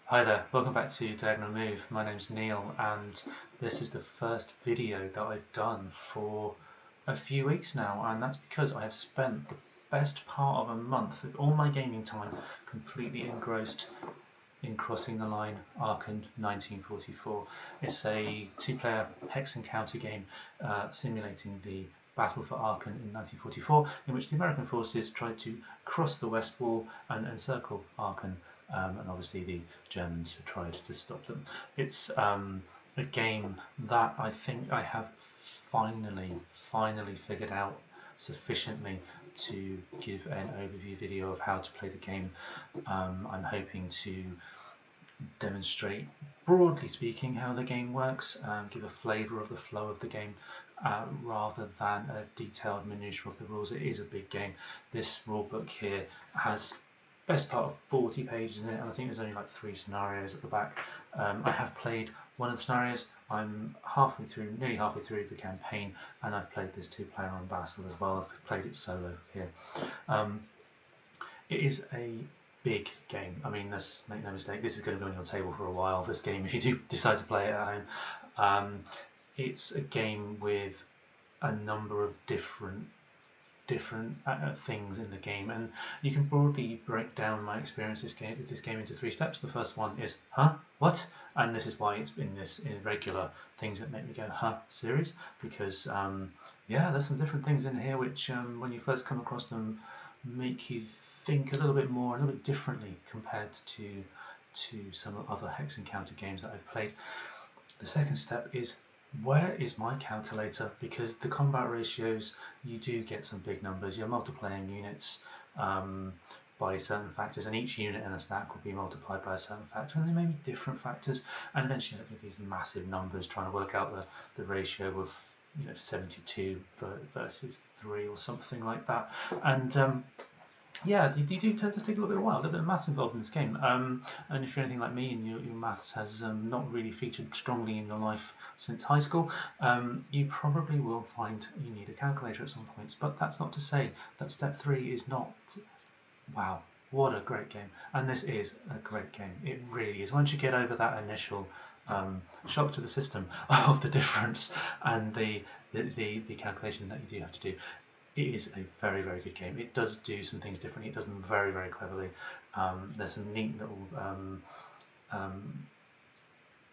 Hi there, welcome back to Diagonal Move. My name's Neil, and this is the first video that I've done for a few weeks now, and that's because I have spent the best part of a month with all my gaming time completely engrossed in Crossing the Line Aachen 1944. It's a two-player hex and counter game simulating the Battle for Aachen in 1944, in which the American forces tried to cross the West Wall and encircle Aachen, and obviously the Germans tried to stop them. It's a game that I think I have finally figured out sufficiently to give an overview video of how to play the game. I'm hoping to demonstrate, broadly speaking, how the game works, give a flavour of the flow of the game, rather than a detailed minutiae of the rules. It is a big game. This rulebook here has best part of 40 pages in it, and I think there's only like 3 scenarios at the back. I have played one of the scenarios. I'm nearly halfway through the campaign, and I've played this two-player on Basel as well. I've played it solo here. It is a big game. I mean, let's make no mistake, this is going to be on your table for a while, this game, if you do decide to play it at home. It's a game with a number of different things in the game, and you can broadly break down my experience with this game into 3 steps. The first one is what, and this is why it's in this irregular things that make me go series, because yeah, there's some different things in here which when you first come across them make you think a little bit differently compared to some other hex and counter games that I've played. The second step is, where is my calculator? Because the combat ratios, you do get some big numbers. You're multiplying units by certain factors, and each unit in a stack will be multiplied by a certain factor, and there may be different factors, and eventually you look at these massive numbers trying to work out the ratio of 72 versus 3 or something like that. And yeah, you do tend to take a little bit of a while, a little bit of maths involved in this game. And if you're anything like me and your maths has not really featured strongly in your life since high school, you probably will find you need a calculator at some points. But that's not to say that step 3 is not. Wow, what a great game. And this is a great game. It really is. Once you get over that initial shock to the system of the difference and the calculation that you do have to do, it is a very good game. It does do some things differently. It does them very cleverly. There's some neat little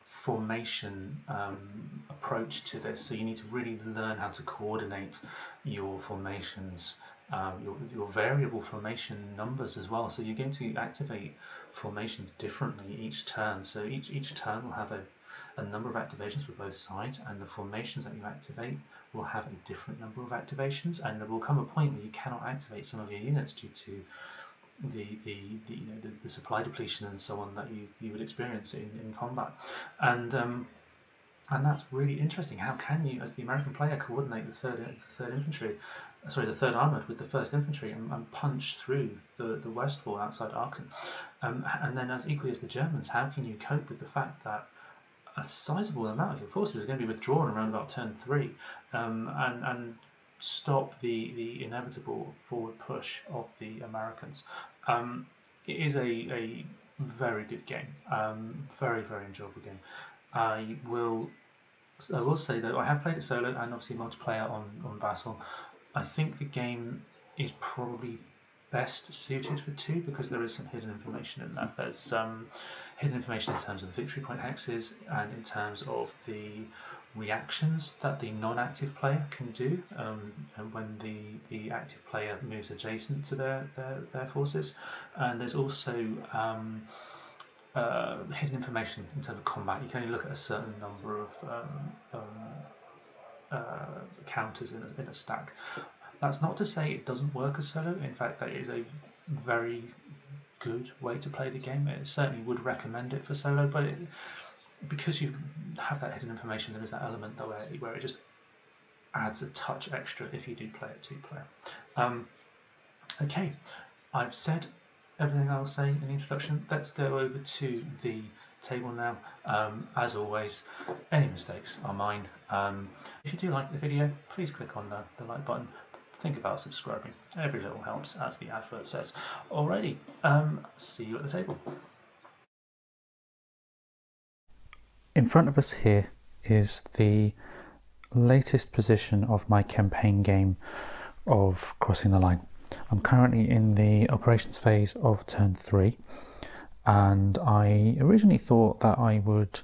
formation approach to this, so you need to really learn how to coordinate your formations, your variable formation numbers as well. So you're going to activate formations differently each turn. So each turn will have a number of activations for both sides, and the formations that you activate will have a different number of activations, and there will come a point where you cannot activate some of your units due to the supply depletion and so on that you would experience in combat. And that's really interesting. How can you, as the American player, coordinate the third armoured with the first infantry and punch through the West Wall outside Aachen? And then, as equally as the Germans, how can you cope with the fact that a sizable amount of your forces are going to be withdrawn around about turn 3, and stop the inevitable forward push of the Americans? It is a very good game, very enjoyable game. I will say that I have played it solo and obviously multiplayer on Basel. I think the game is probably best suited for 2 because there is some hidden information in that. There's some hidden information in terms of the victory point hexes and in terms of the reactions that the non-active player can do when the active player moves adjacent to their forces. And there's also hidden information in terms of combat. You can only look at a certain number of counters in a stack. That's not to say it doesn't work as solo. In fact, that is a very good way to play the game. It certainly would recommend it for solo, but because you have that hidden information, there is that element though where it just adds a touch extra if you do play it 2-player. Okay, I've said everything I'll say in the introduction. Let's go over to the table now. As always, any mistakes are mine. If you do like the video, please click on the like button. Think about subscribing. Every little helps, as the advert says. Alrighty, see you at the table. In front of us here is the latest position of my campaign game of Crossing the Line. I'm currently in the operations phase of turn 3, and I originally thought that I would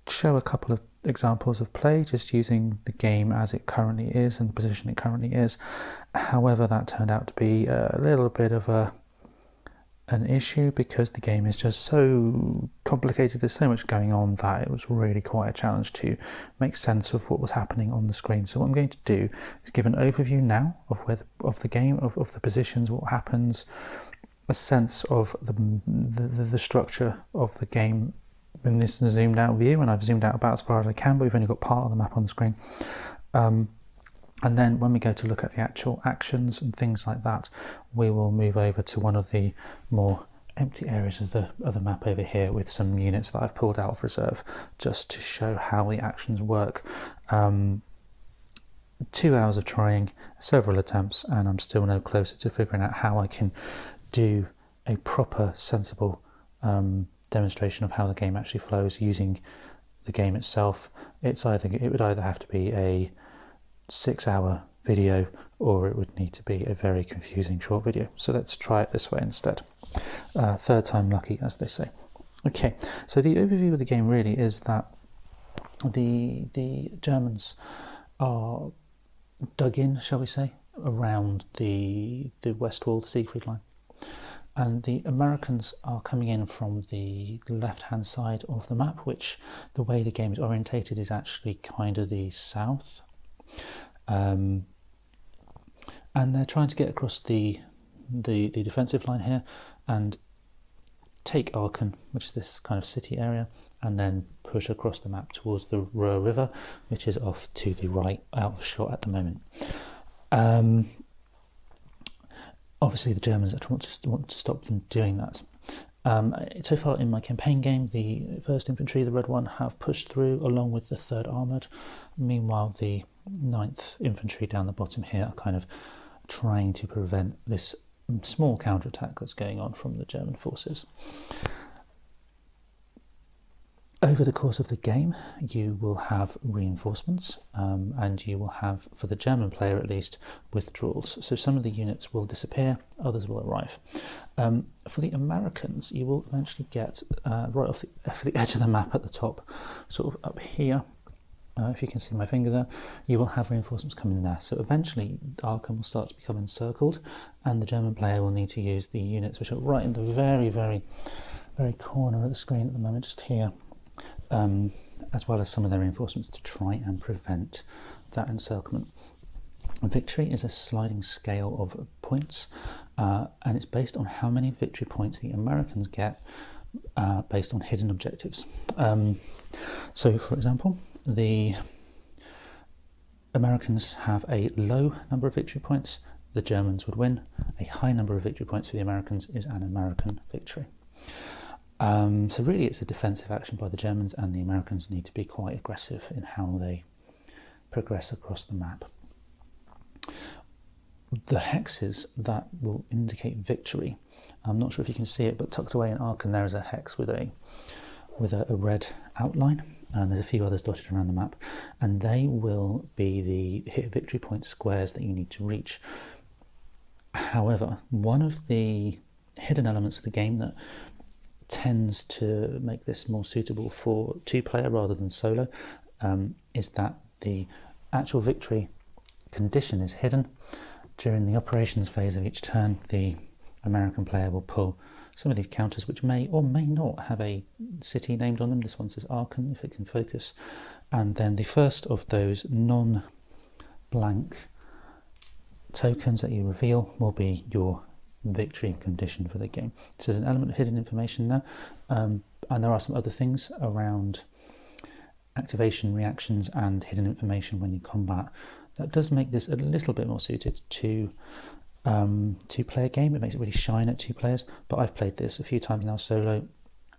show a couple of examples of play just using the game as it currently is and the position it currently is. However, that turned out to be a little bit of an issue because the game is just so complicated, there's so much going on that it was really quite a challenge to make sense of what was happening on the screen. So what I'm going to do is give an overview now of the game, of the positions, what happens, a sense of the structure of the game in this zoomed out view, and I've zoomed out about as far as I can, but we've only got part of the map on the screen. And then when we go to look at the actual actions and things like that, we will move over to one of the more empty areas of the map over here with some units that I've pulled out of reserve just to show how the actions work. 2 hours of trying, several attempts, and I'm still no closer to figuring out how I can do a proper, sensible demonstration of how the game actually flows using the game itself. It would either have to be a 6-hour video or it would need to be a very confusing short video. So let's try it this way instead. Third time lucky, as they say. Okay, so the overview of the game really is that the Germans are dug in, shall we say, around the west wall, the Siegfried Line. And the Americans are coming in from the left-hand side of the map, which the way the game is orientated is actually kind of the south. And they're trying to get across the defensive line here and take Aachen, which is this kind of city area, and then push across the map towards the Ruhr River, which is off to the right, out of shot at the moment. Obviously the Germans want to stop them doing that. So far in my campaign game, the 1st Infantry, the Red One, have pushed through along with the 3rd Armoured. Meanwhile, the 9th Infantry down the bottom here are kind of trying to prevent this small counterattack that's going on from the German forces. Over the course of the game, you will have reinforcements, and you will have, for the German player at least, withdrawals. So some of the units will disappear, others will arrive. For the Americans, you will eventually get right off the edge of the map at the top, sort of up here. If you can see my finger there, you will have reinforcements coming there. So eventually Aachen will start to become encircled, and the German player will need to use the units which are right in the very, very, very corner of the screen at the moment, just here. As well as some of their reinforcements to try and prevent that encirclement. Victory is a sliding scale of points, and it's based on how many victory points the Americans get based on hidden objectives. So, for example, the Americans have a low number of victory points, the Germans would win. A high number of victory points for the Americans is an American victory. So really it's a defensive action by the Germans, and the Americans need to be quite aggressive in how they progress across the map. The hexes that will indicate victory, I'm not sure if you can see it, but tucked away in Aachen there is a hex with a red outline, and there's a few others dotted around the map, and they will be the hit victory point squares that you need to reach. However, one of the hidden elements of the game that tends to make this more suitable for 2-player rather than solo is that the actual victory condition is hidden. During the operations phase of each turn, the American player will pull some of these counters which may or may not have a city named on them. This one says Aachen, if it can focus. And then the first of those non-blank tokens that you reveal will be your victory condition for the game. So there's an element of hidden information there, and there are some other things around activation reactions and hidden information when you combat that does make this a little bit more suited to 2-player game. It makes it really shine at 2 players, but I've played this a few times now solo,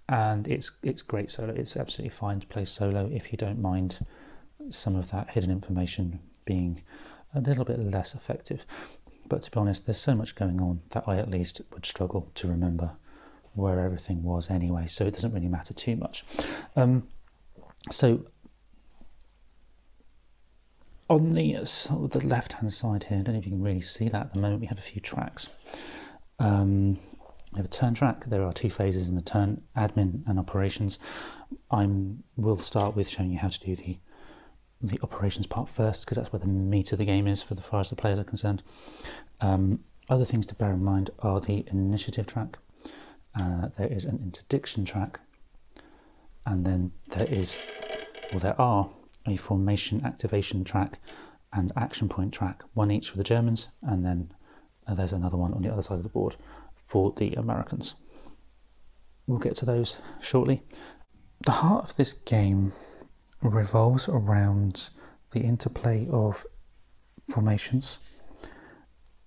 and it's great solo. It's absolutely fine to play solo if you don't mind some of that hidden information being a little bit less effective. But to be honest, there's so much going on that I at least would struggle to remember where everything was anyway, so it doesn't really matter too much. So on the left-hand side here, I don't know if you can really see that at the moment, we have a few tracks. We have a turn track. There are two phases in the turn, admin and operations. We'll start with showing you how to do the operations part first, because that's where the meat of the game is for far as the players are concerned. Other things to bear in mind are the initiative track. There is an interdiction track, and then there are a formation activation track and action point track, one each for the Germans, and then there's another one on the other side of the board for the Americans. We'll get to those shortly. The heart of this game revolves around the interplay of formations,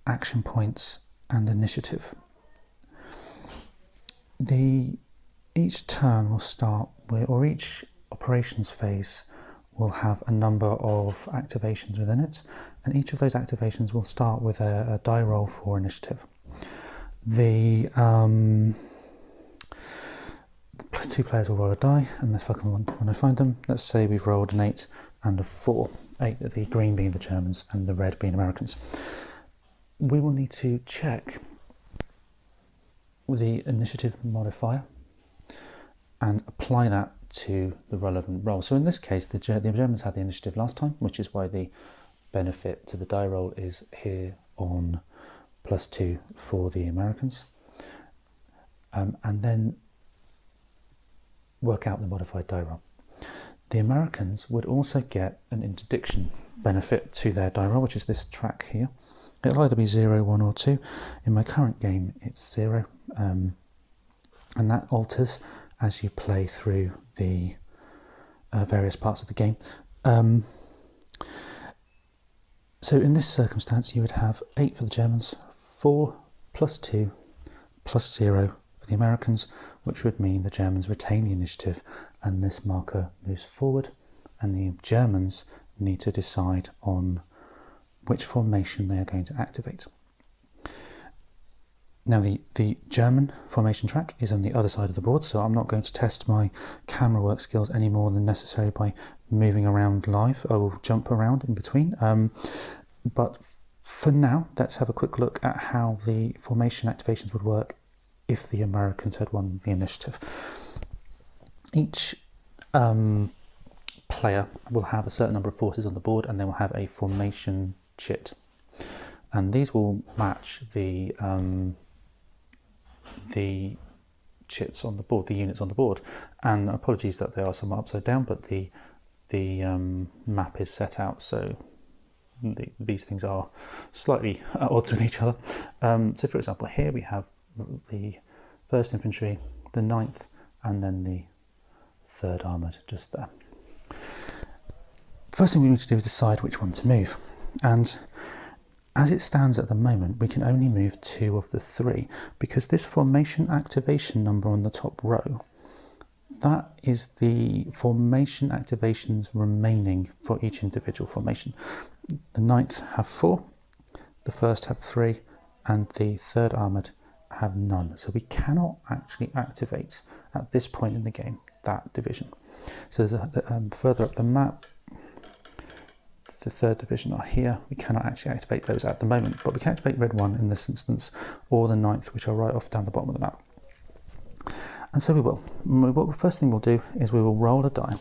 action points, and initiative. Each turn will start with, or each operations phase will have a number of activations within it, and each of those activations will start with a die roll for initiative. The two players will roll a die, and the fucking one when I find them. Let's say we've rolled an 8 and a 4. 8, the green being the Germans and the red being Americans. We will need to check the initiative modifier and apply that to the relevant roll. So in this case, the Germans had the initiative last time, which is why the benefit to the die roll is here on +2 for the Americans. And then work out the modified die roll. The Americans would also get an interdiction benefit to their die roll, which is this track here. It'll either be 0, 1 or 2. In my current game it's 0, and that alters as you play through the various parts of the game. So in this circumstance you would have 8 for the Germans, 4 + 2 + 0 for the Americans, which would mean the Germans retain the initiative and this marker moves forward, and the Germans need to decide on which formation they are going to activate. Now the German formation track is on the other side of the board, so I'm not going to test my camera work skills any more than necessary by moving around live. I will jump around in between. But for now, let's have a quick look at how the formation activations would work if the Americans had won the initiative. Each player will have a certain number of forces on the board, and they will have a formation chit. And these will match the chits on the board, the units on the board. And apologies that they are somewhat upside down, but the map is set out so these things are slightly at odds with each other. So for example, here we have the 1st Infantry, the 9th, and then the 3rd Armoured just there. First thing we need to do is decide which one to move. And as it stands at the moment, we can only move 2 of the 3, because this formation activation number on the top row, that is the formation activations remaining for each individual formation. The 9th have 4, the 1st have 3, and the 3rd Armoured have none. So we cannot actually activate at this point in the game that division. So there's further up the map, the 3rd division are here. We cannot actually activate those at the moment, but we can activate red 1 in this instance, or the 9th, which are right off down the bottom of the map. And so we will. What first thing we'll do is we will roll a die.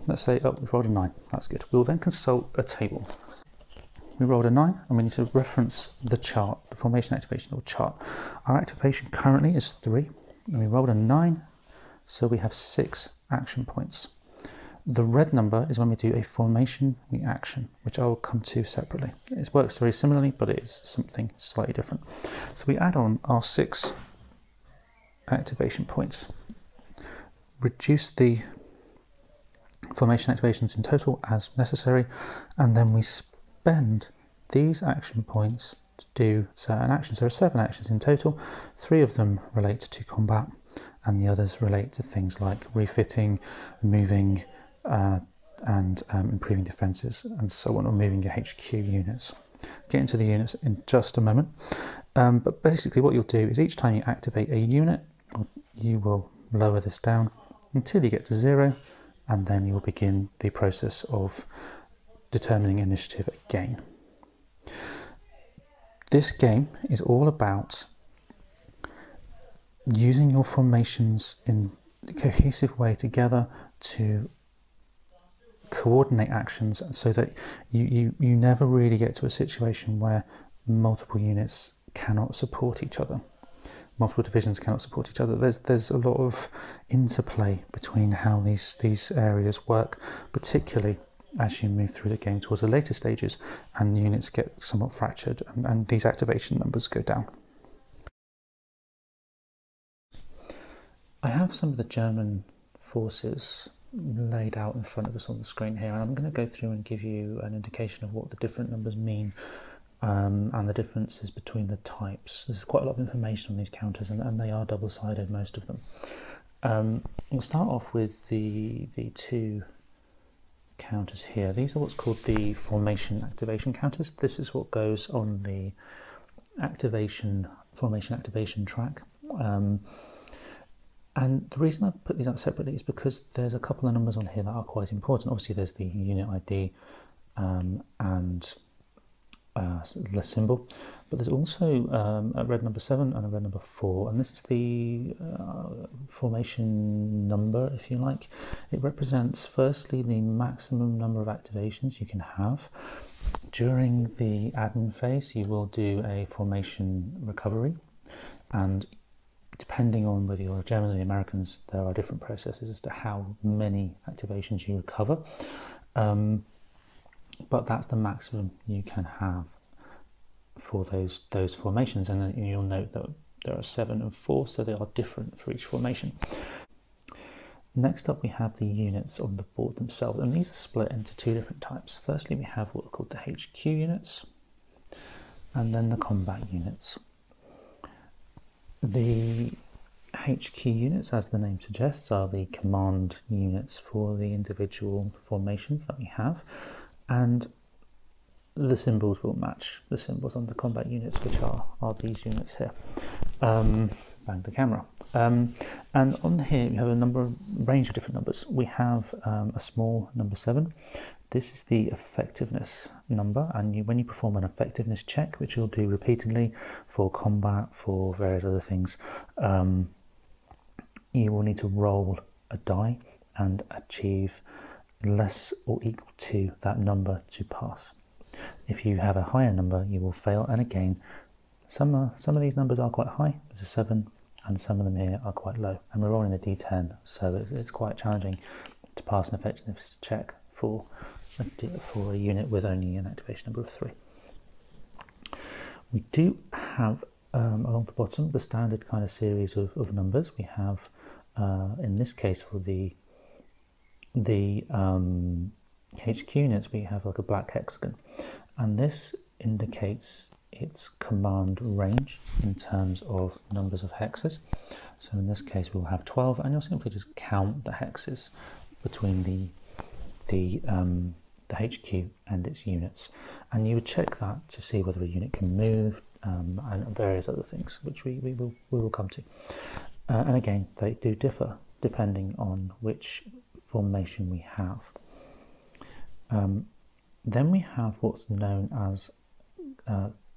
Let's say, oh, we've rolled a 9. That's good. We'll then consult a table. We rolled a 9, and we need to reference the chart, the formation activation or chart. Our activation currently is 3, and we rolled a 9, so we have 6 action points. The red number is when we do a formation reaction, which I will come to separately. It works very similarly, but it is something slightly different. So we add on our 6 activation points, reduce the formation activations in total as necessary, and then we spend these action points to do certain actions. There are 7 actions in total. 3 of them relate to combat, and the others relate to things like refitting, moving, and improving defences, and so on, or moving your HQ units. Get into the units in just a moment. But basically what you'll do is each time you activate a unit, you will lower this down until you get to 0, and then you'll begin the process of determining initiative again. This game is all about using your formations in a cohesive way together to coordinate actions so that you never really get to a situation where multiple units cannot support each other. Multiple divisions cannot support each other. There's a lot of interplay between how these areas work, particularly as you move through the game towards the later stages and units get somewhat fractured and these activation numbers go down. I have some of the German forces laid out in front of us on the screen here, and I'm going to go through and give you an indication of what the different numbers mean and the differences between the types. There's quite a lot of information on these counters, and they are double-sided, most of them. We'll start off with the two counters here. These are what's called the formation activation counters. This is what goes on the formation activation track. And the reason I've put these out separately is because there's a couple of numbers on here that are quite important. Obviously there's the unit ID and the symbol, but there's also a red number 7 and a red number 4, and this is the formation number, if you like. It represents firstly the maximum number of activations you can have. During the admin phase you will do a formation recovery, and depending on whether you're Germans or the Americans, there are different processes as to how many activations you recover. But that's the maximum you can have for those formations, and you'll note that there are 7 and 4, so they are different for each formation. Next up we have the units on the board themselves, and these are split into two different types. Firstly we have what are called the HQ units, and then the combat units. The HQ units, as the name suggests, are the command units for the individual formations that we have, and the symbols will match the symbols on the combat units, which are these units here. Bang the camera. And on here we have a range of different numbers. We have a small number 7. This is the effectiveness number, and when you perform an effectiveness check, which you'll do repeatedly for combat, for various other things, you will need to roll a die and achieve less or equal to that number to pass. If you have a higher number, you will fail, and again, some of these numbers are quite high. There's a 7, and some of them here are quite low, and we're rolling a d10, so it's quite challenging to pass an effectiveness check for a unit with only an activation number of 3. We do have along the bottom the standard kind of series of numbers. We have in this case for the HQ units we have like a black hexagon, and this indicates its command range in terms of numbers of hexes. So in this case we'll have 12, and you'll simply just count the hexes between the HQ and its units, and you would check that to see whether a unit can move and various other things, which we will come to. And again, they do differ depending on which formation we have. Then we have what's known as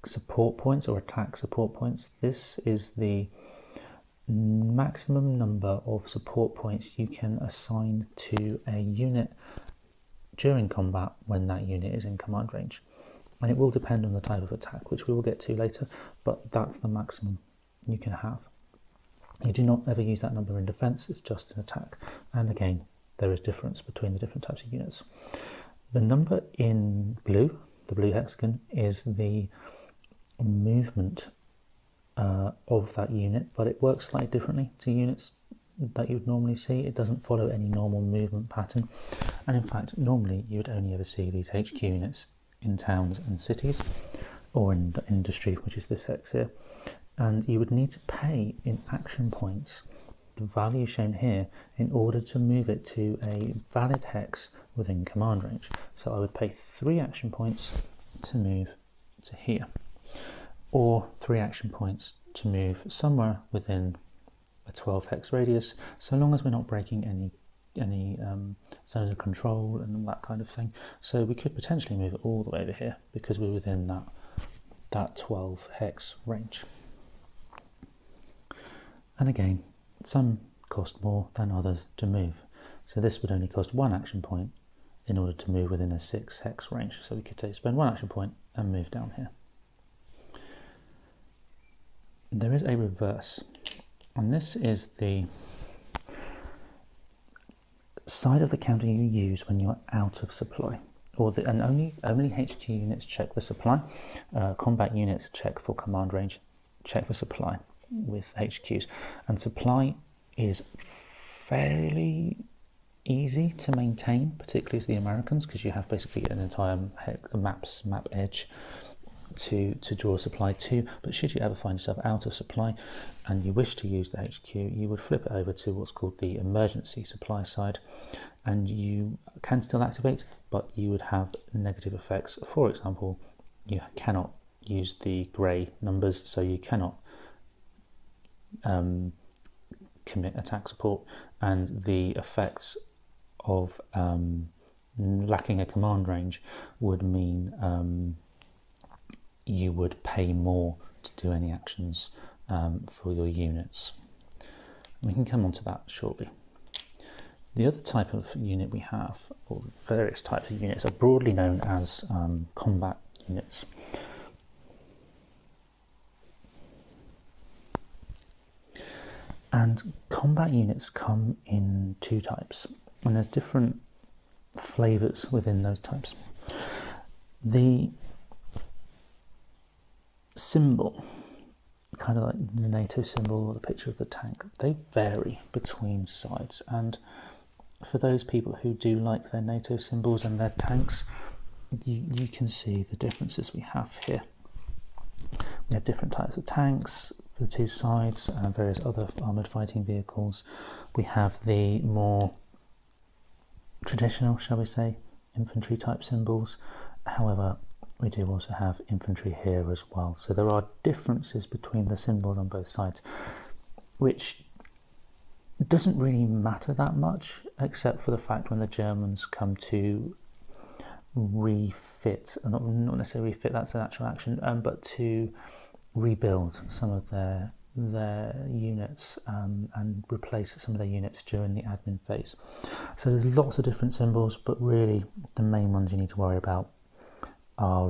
support points or attack support points. This is the maximum number of support points you can assign to a unit during combat when that unit is in command range, and it will depend on the type of attack, which we will get to later, but that's the maximum you can have. You do not ever use that number in defense, it's just an attack, and again there is difference between the different types of units. The number in blue, the blue hexagon, is the movement of that unit, but it works slightly differently to units that you would normally see. It doesn't follow any normal movement pattern, and in fact normally you would only ever see these HQ units in towns and cities, or in the industry, which is this hex here, and you would need to pay in action points the value shown here in order to move it to a valid hex within command range. So I would pay 3 action points to move to here, or 3 action points to move somewhere within a 12 hex radius, so long as we're not breaking any zones of control and that kind of thing. So we could potentially move it all the way over here because we're within that 12 hex range. And again, some cost more than others to move. So this would only cost 1 action point in order to move within a 6 hex range. So we could spend 1 action point and move down here. There is a reverse, and this is the side of the counter you use when you're out of supply, and only HQ units check for supply. Combat units check for command range, check for supply with HQs, and supply is fairly easy to maintain, particularly to the Americans, because you have basically an entire map edge to draw supply to. But should you ever find yourself out of supply and you wish to use the HQ, you would flip it over to what's called the emergency supply side, and you can still activate, but you would have negative effects. For example, you cannot use the grey numbers, so you cannot commit attack support, and the effects of lacking a command range would mean you would pay more to do any actions for your units. We can come on to that shortly. The other type of unit we have, or various types of units, are broadly known as combat units. And combat units come in 2 types, and there's different flavours within those types. The symbol, kind of like the NATO symbol or the picture of the tank, they vary between sides, and for those people who do like their NATO symbols and their tanks, you can see the differences we have here. We have different types of tanks for the 2 sides and various other armoured fighting vehicles. We have the more traditional, shall we say, infantry type symbols. However, we do also have infantry here as well. So there are differences between the symbols on both sides, which doesn't really matter that much, except for the fact when the Germans come to refit, not necessarily refit, that's an actual action, but to rebuild some of their units and replace some of their units during the admin phase. So there's lots of different symbols, but really the main ones you need to worry about are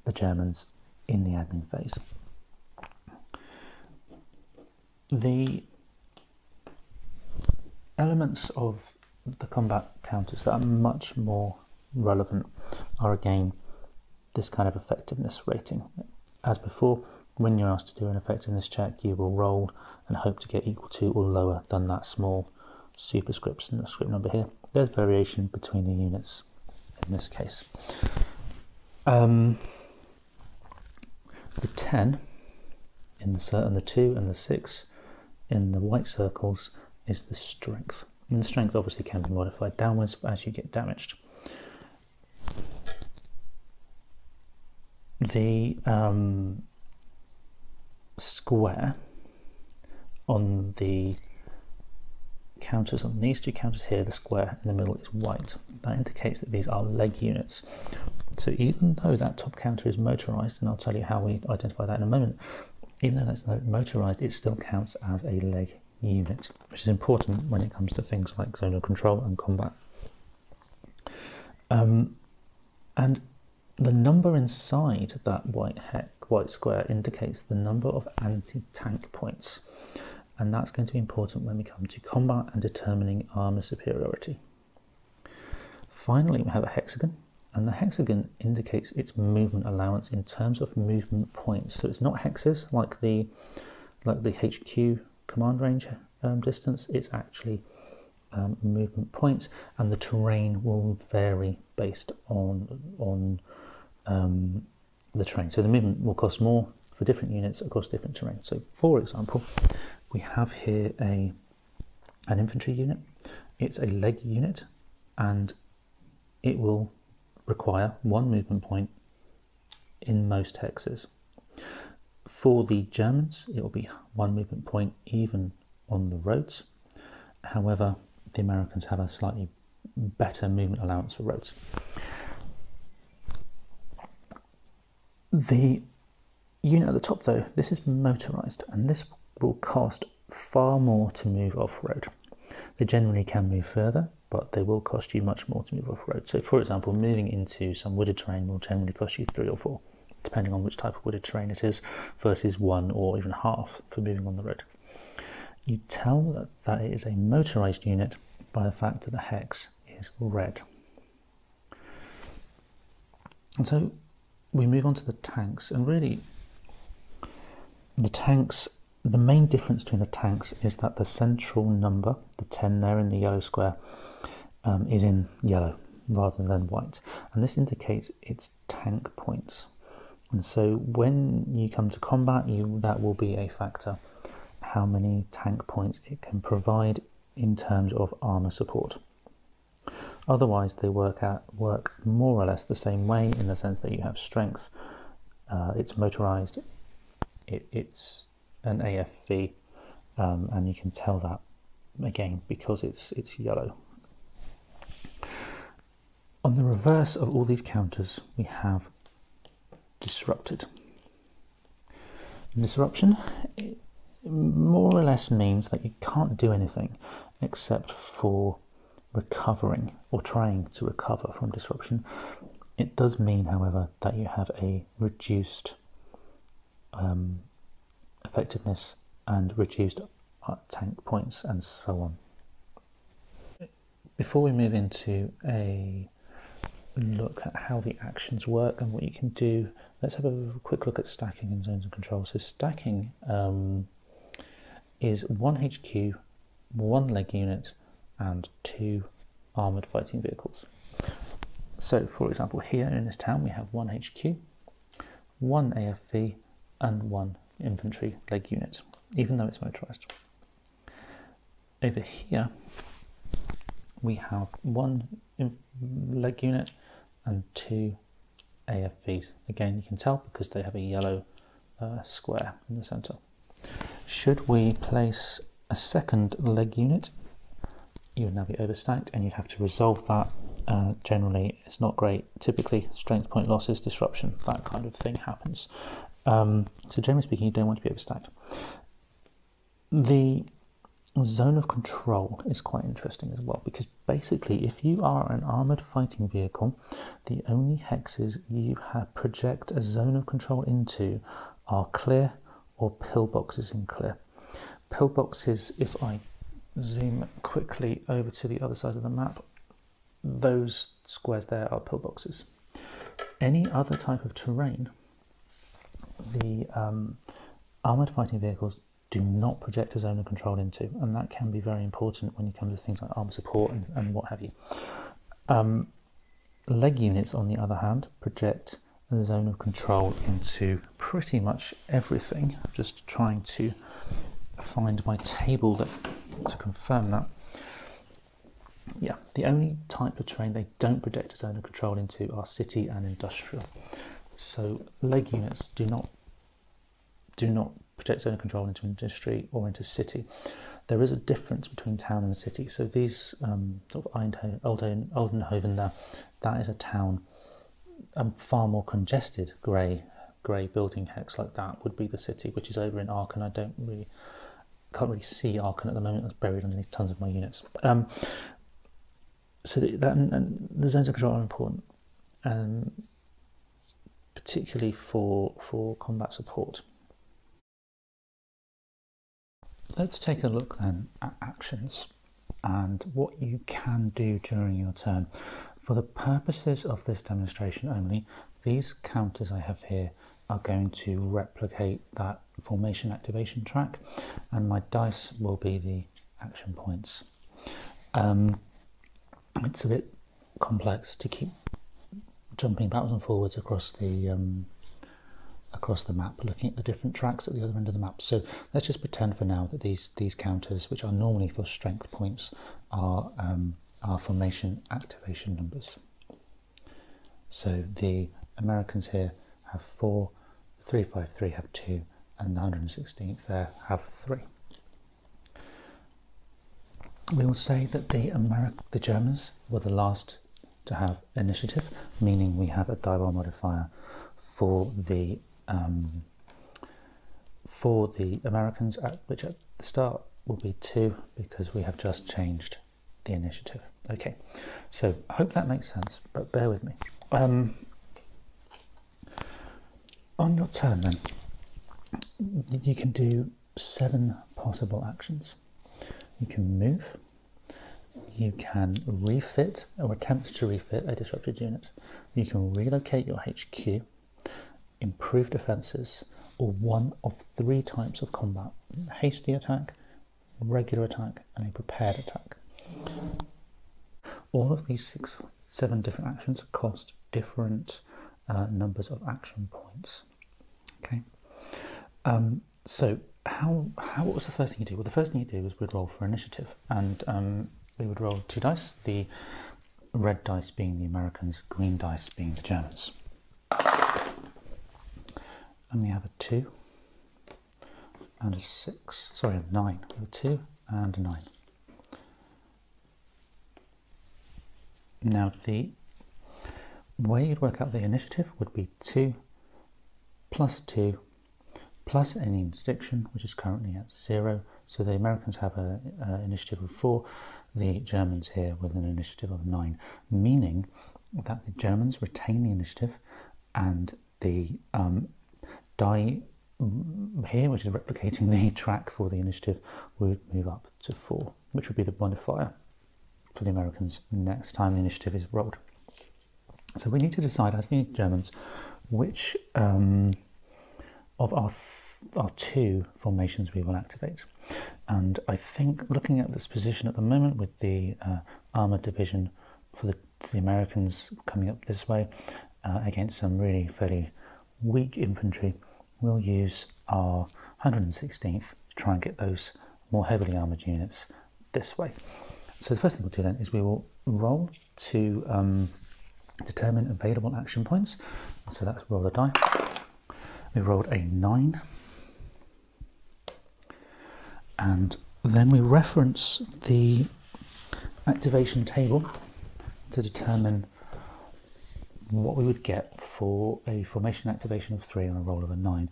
the Germans in the admin phase. The elements of the combat counters that are much more relevant are again this kind of effectiveness rating. As before, when you're asked to do an effectiveness check, you will roll and hope to get equal to or lower than that small superscript and the script number here. There's variation between the units in this case. The 10 in the 2 and the 6 in the white circles is the strength. And the strength obviously can be modified downwards as you get damaged. The square on the counters, on these 2 counters here, the square in the middle is white. That indicates that these are leg units. So even though that top counter is motorized, and I'll tell you how we identify that in a moment, even though that's motorized, it still counts as a leg unit, which is important when it comes to things like zonal control and combat. And the number inside that white square indicates the number of anti-tank points, and that's going to be important when we come to combat and determining armour superiority. Finally, we have a hexagon, and the hexagon indicates its movement allowance in terms of movement points. So it's not hexes like the HQ command range distance. It's actually movement points, and the terrain will vary based on the terrain. So the movement will cost more for different units across different terrain. So for example, we have here an infantry unit. It's a leg unit, and it will require 1 movement point in most hexes. For the Germans, it will be 1 movement point even on the roads. However, the Americans have a slightly better movement allowance for roads. The unit at the top though, this is motorised, and this will cost far more to move off-road. They generally can move further, but they will cost you much more to move off-road. So for example, moving into some wooded terrain will generally cost you 3 or 4, depending on which type of wooded terrain it is, versus 1 or even half for moving on the road. You tell that it is a motorised unit by the fact that the hex is red. And so we move on to the tanks, and really the tanks, the main difference between the tanks is that the central number, the 10 there in the yellow square, is in yellow rather than white, and this indicates its tank points. And so when you come to combat, that will be a factor, how many tank points it can provide in terms of armour support. Otherwise they work more or less the same way, in the sense that you have strength, it's motorised, it's an AFV, and you can tell that again because it's yellow. On the reverse of all these counters we have disrupted. Disruption more or less means that you can't do anything except for recovering or trying to recover from disruption. It does mean, however, that you have a reduced effectiveness and reduced tank points and so on. Before we move into a look at how the actions work and what you can do, let's have a quick look at stacking in zones of control. So stacking is 1 HQ, 1 leg unit and 2 armoured fighting vehicles. So for example, here in this town we have 1 HQ, 1 AFV and 1 infantry leg unit, even though it's motorised. Over here we have 1 leg unit and 2 AFVs. Again, you can tell because they have a yellow square in the centre. Should we place a second leg unit, you would now be overstacked and you'd have to resolve that. Generally it's not great. Typically strength point losses, disruption, that kind of thing happens. So generally speaking, you don't want to be overstacked. The zone of control is quite interesting as well, because basically if you are an armoured fighting vehicle, the only hexes you project a zone of control into are clear or pillboxes in clear. Pillboxes, if I zoom quickly over to the other side of the map, those squares there are pillboxes. Any other type of terrain, the armoured fighting vehicles do not project a zone of control into, and that can be very important when you come to things like armour support and what have you. Leg units, on the other hand, project a zone of control into pretty much everything. I'm just trying to find my table to confirm that. Yeah, the only type of terrain they don't project a zone of control into are city and industrial. So leg units do not project zone of control into industry or into city. There is a difference between town and city. So these sort of Oldenhoven there, that is a town. Far more congested grey building hex like that would be the city, which is over in Aachen. I can't really see Aachen at the moment. It's buried underneath tons of my units. So the zones of control are important, particularly for combat support. Let's take a look then at actions and what you can do during your turn. For the purposes of this demonstration only, these counters I have here are going to replicate that formation activation track, and my dice will be the action points. It's a bit complex to keep jumping backwards and forwards across the map, looking at the different tracks at the other end of the map. So let's just pretend for now that these counters, which are normally for strength points, are formation activation numbers. So the Americans here have 4, the 353 have 2, and the 116th there have 3. we will say that the Germans were the last to have initiative, meaning we have a die roll modifier for the Americans, which at the start will be 2 because we have just changed the initiative. Okay, so I hope that makes sense, but bear with me. On your turn then, you can do 7 possible actions. You can move, you can refit or attempt to refit a disrupted unit, you can relocate your HQ, improve defences, or one of 3 types of combat: hasty attack, regular attack, and a prepared attack. All of these 7 different actions cost different numbers of action points. Okay, so what was the first thing you do? Well, the first thing you do is we'd roll for initiative, and we would roll 2 dice, the red dice being the Americans, green dice being the Germans. And we have a 2 and a 6, sorry, a 9. We have a 2 and a 9. Now the way you'd work out the initiative would be 2 plus 2 plus any interdiction, which is currently at 0. So the Americans have an initiative of 4, the Germans here with an initiative of 9, meaning that the Germans retain the initiative and the die here, which is replicating the track for the initiative, would move up to 4, which would be the modifier for the Americans next time the initiative is rolled. So we need to decide, as the Germans, which of our 2 formations we will activate. And I think, looking at this position at the moment with the armoured division for the Americans coming up this way against some really fairly weak infantry, we'll use our 116th to try and get those more heavily armoured units this way. So the first thing we'll do then is we will roll to determine available action points. So let's roll a die. We rolled a 9, and then we reference the activation table to determine what we would get for a formation activation of 3 on a roll of a 9.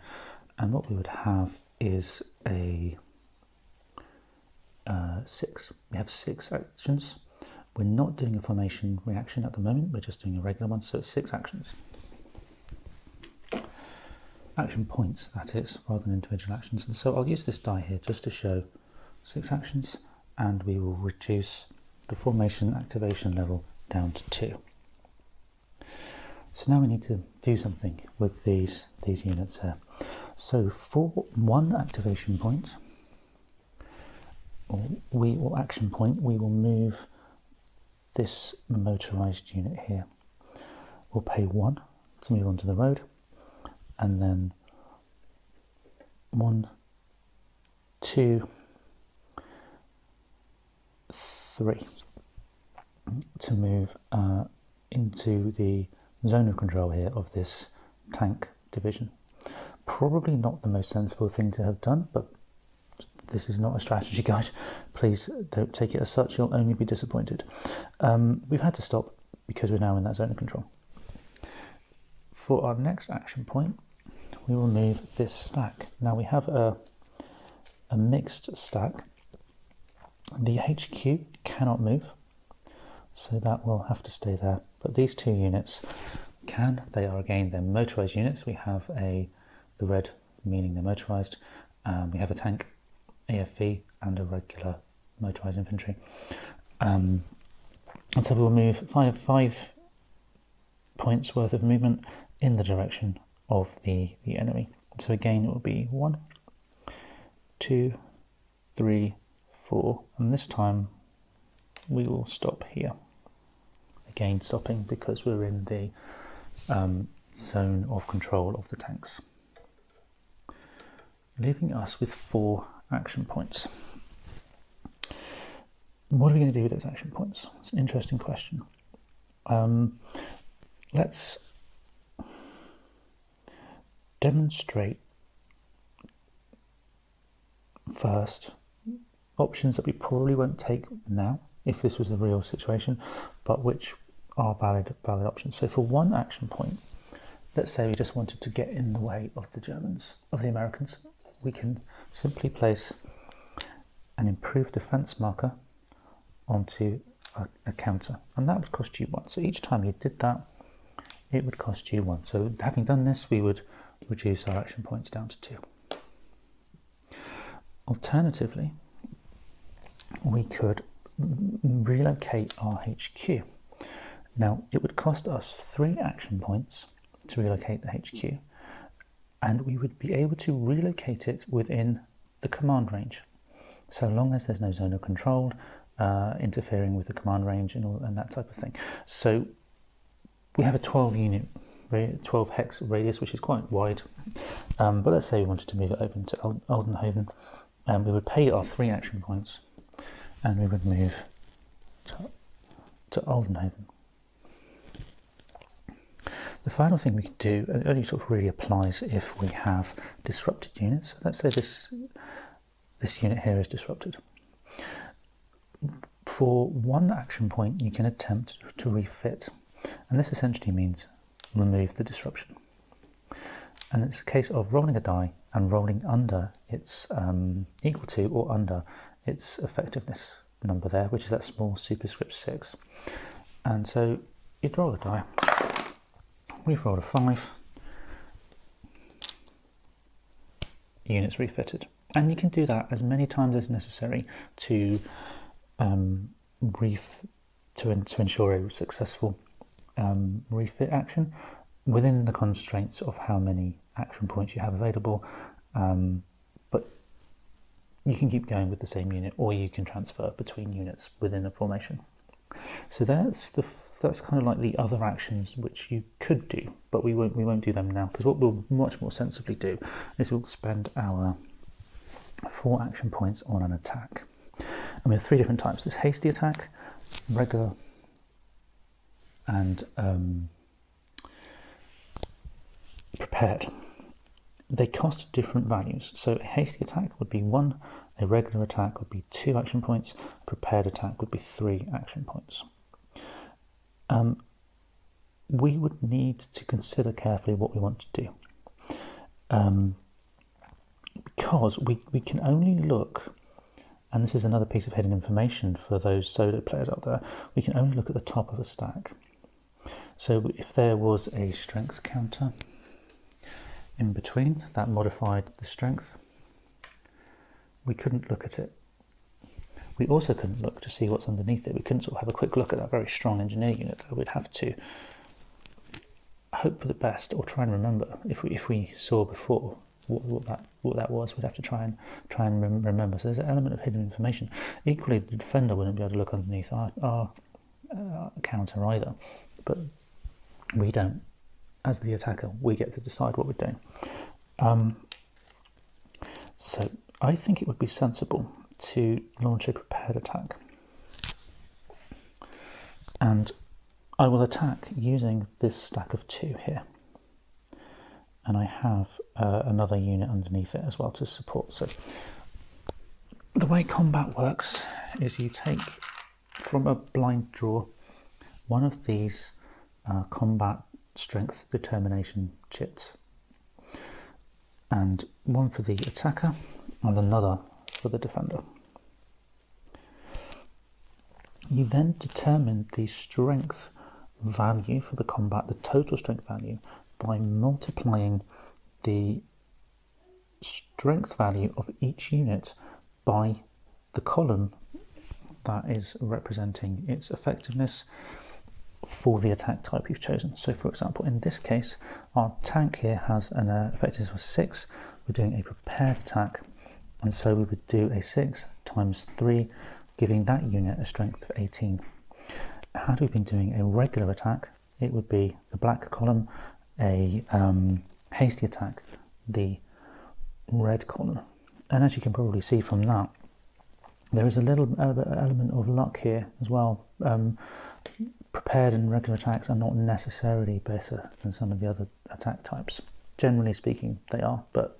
And what we would have is a 6. We have 6 actions. We're not doing a formation reaction at the moment, we're just doing a regular one, so it's 6 actions. Action points, that is, rather than individual actions. And so I'll use this die here just to show 6 actions, and we will reduce the formation activation level down to 2. So now we need to do something with these units here. So for 1 activation point, we will move this motorised unit here. We'll pay 1 to move onto the road, and then 1, 2, 3 to move into the zone of control here of this tank division. Probably not the most sensible thing to have done, but this is not a strategy guide. Please don't take it as such, you'll only be disappointed. We've had to stop because we're now in that zone of control. For our next action point, we will move this stack. Now we have a mixed stack. The HQ cannot move, so that will have to stay there. But these 2 units can. They are, again, they're motorised units. We have the red meaning they're motorised. We have a tank, AFV, and a regular motorised infantry. And so we'll move 5 points worth of movement in the direction of the enemy. So again, it will be 1, 2, 3, 4, and this time we will stop here. Again, stopping because we're in the zone of control of the tanks, leaving us with 4 action points. What are we going to do with those action points? It's an interesting question. Let's demonstrate first options that we probably won't take now if this was a real situation, but which are valid options. So for one action point, let's say we just wanted to get in the way of the Germans, of the Americans, we can simply place an improved defense marker onto a counter, and that would cost you 1. So each time you did that, it would cost you 1. So having done this, we would reduce our action points down to 2. Alternatively, we could relocate our HQ. Now, it would cost us 3 action points to relocate the HQ, and we would be able to relocate it within the command range, so long as there's no zone of control interfering with the command range and that type of thing. So we have a 12 hex radius, which is quite wide, but let's say we wanted to move it over into Oldenhoven, and we would pay our 3 action points, and we would move to Oldenhoven. The final thing we can do, and it only sort of really applies if we have disrupted units. Let's say this unit here is disrupted. For 1 action point, you can attempt to refit, and this essentially means remove the disruption. And it's a case of rolling a die and rolling under its equal to or under its effectiveness number there, which is that small superscript 6. And so you'd roll a die. We've rolled a 5. Units refitted, and you can do that as many times as necessary to ensure a successful refit action within the constraints of how many action points you have available. But you can keep going with the same unit, or you can transfer between units within a formation. So that's kind of like the other actions which you could do, but we won't do them now, because what we'll much more sensibly do is we'll spend our 4 action points on an attack. And we have 3 different types. There's hasty attack, regular, and prepared. They cost different values. So a hasty attack would be 1, a regular attack would be 2 action points, a prepared attack would be 3 action points. We would need to consider carefully what we want to do. Because we can only look, and this is another piece of hidden information for those solo players out there, we can only look at the top of a stack. So if there was a strength counter in between that modified the strength, we couldn't look at it. We also couldn't look to see what's underneath it. We couldn't sort of have a quick look at that very strong engineer unit. We'd have to hope for the best, or try and remember. If we saw before what that was, we'd have to try and remember. So there's an element of hidden information. Equally, the defender wouldn't be able to look underneath our counter either, but we don't. As the attacker, we get to decide what we're doing. So I think it would be sensible to launch a prepared attack, and I will attack using this stack of 2 here, and I have another unit underneath it as well to support. So the way combat works is you take from a blind draw one of these combat strength determination chits, and one for the attacker and another for the defender. You then determine the strength value for the combat, the total strength value, by multiplying the strength value of each unit by the column that is representing its effectiveness for the attack type you've chosen. So for example, in this case, our tank here has an effectiveness of 6. We're doing a prepared attack, and so we would do a 6 times 3, giving that unit a strength of 18. Had we been doing a regular attack, it would be the black column, a hasty attack, the red column. And as you can probably see from that, there is a little element of luck here as well. Prepared and regular attacks are not necessarily better than some of the other attack types. Generally speaking, they are, but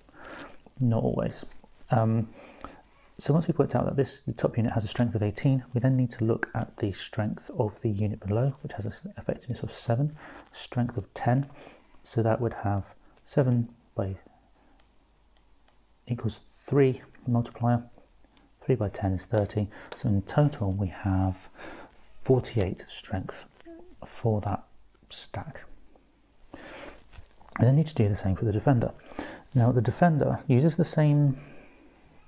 not always. So once we've worked out that the top unit has a strength of 18, we then need to look at the strength of the unit below, which has an effectiveness of 7, strength of 10. So that would have 7 by equals 3 multiplier. 3 by 10 is 30. So in total we have 48 strength for that stack. And then need to do the same for the defender. Now the defender uses the same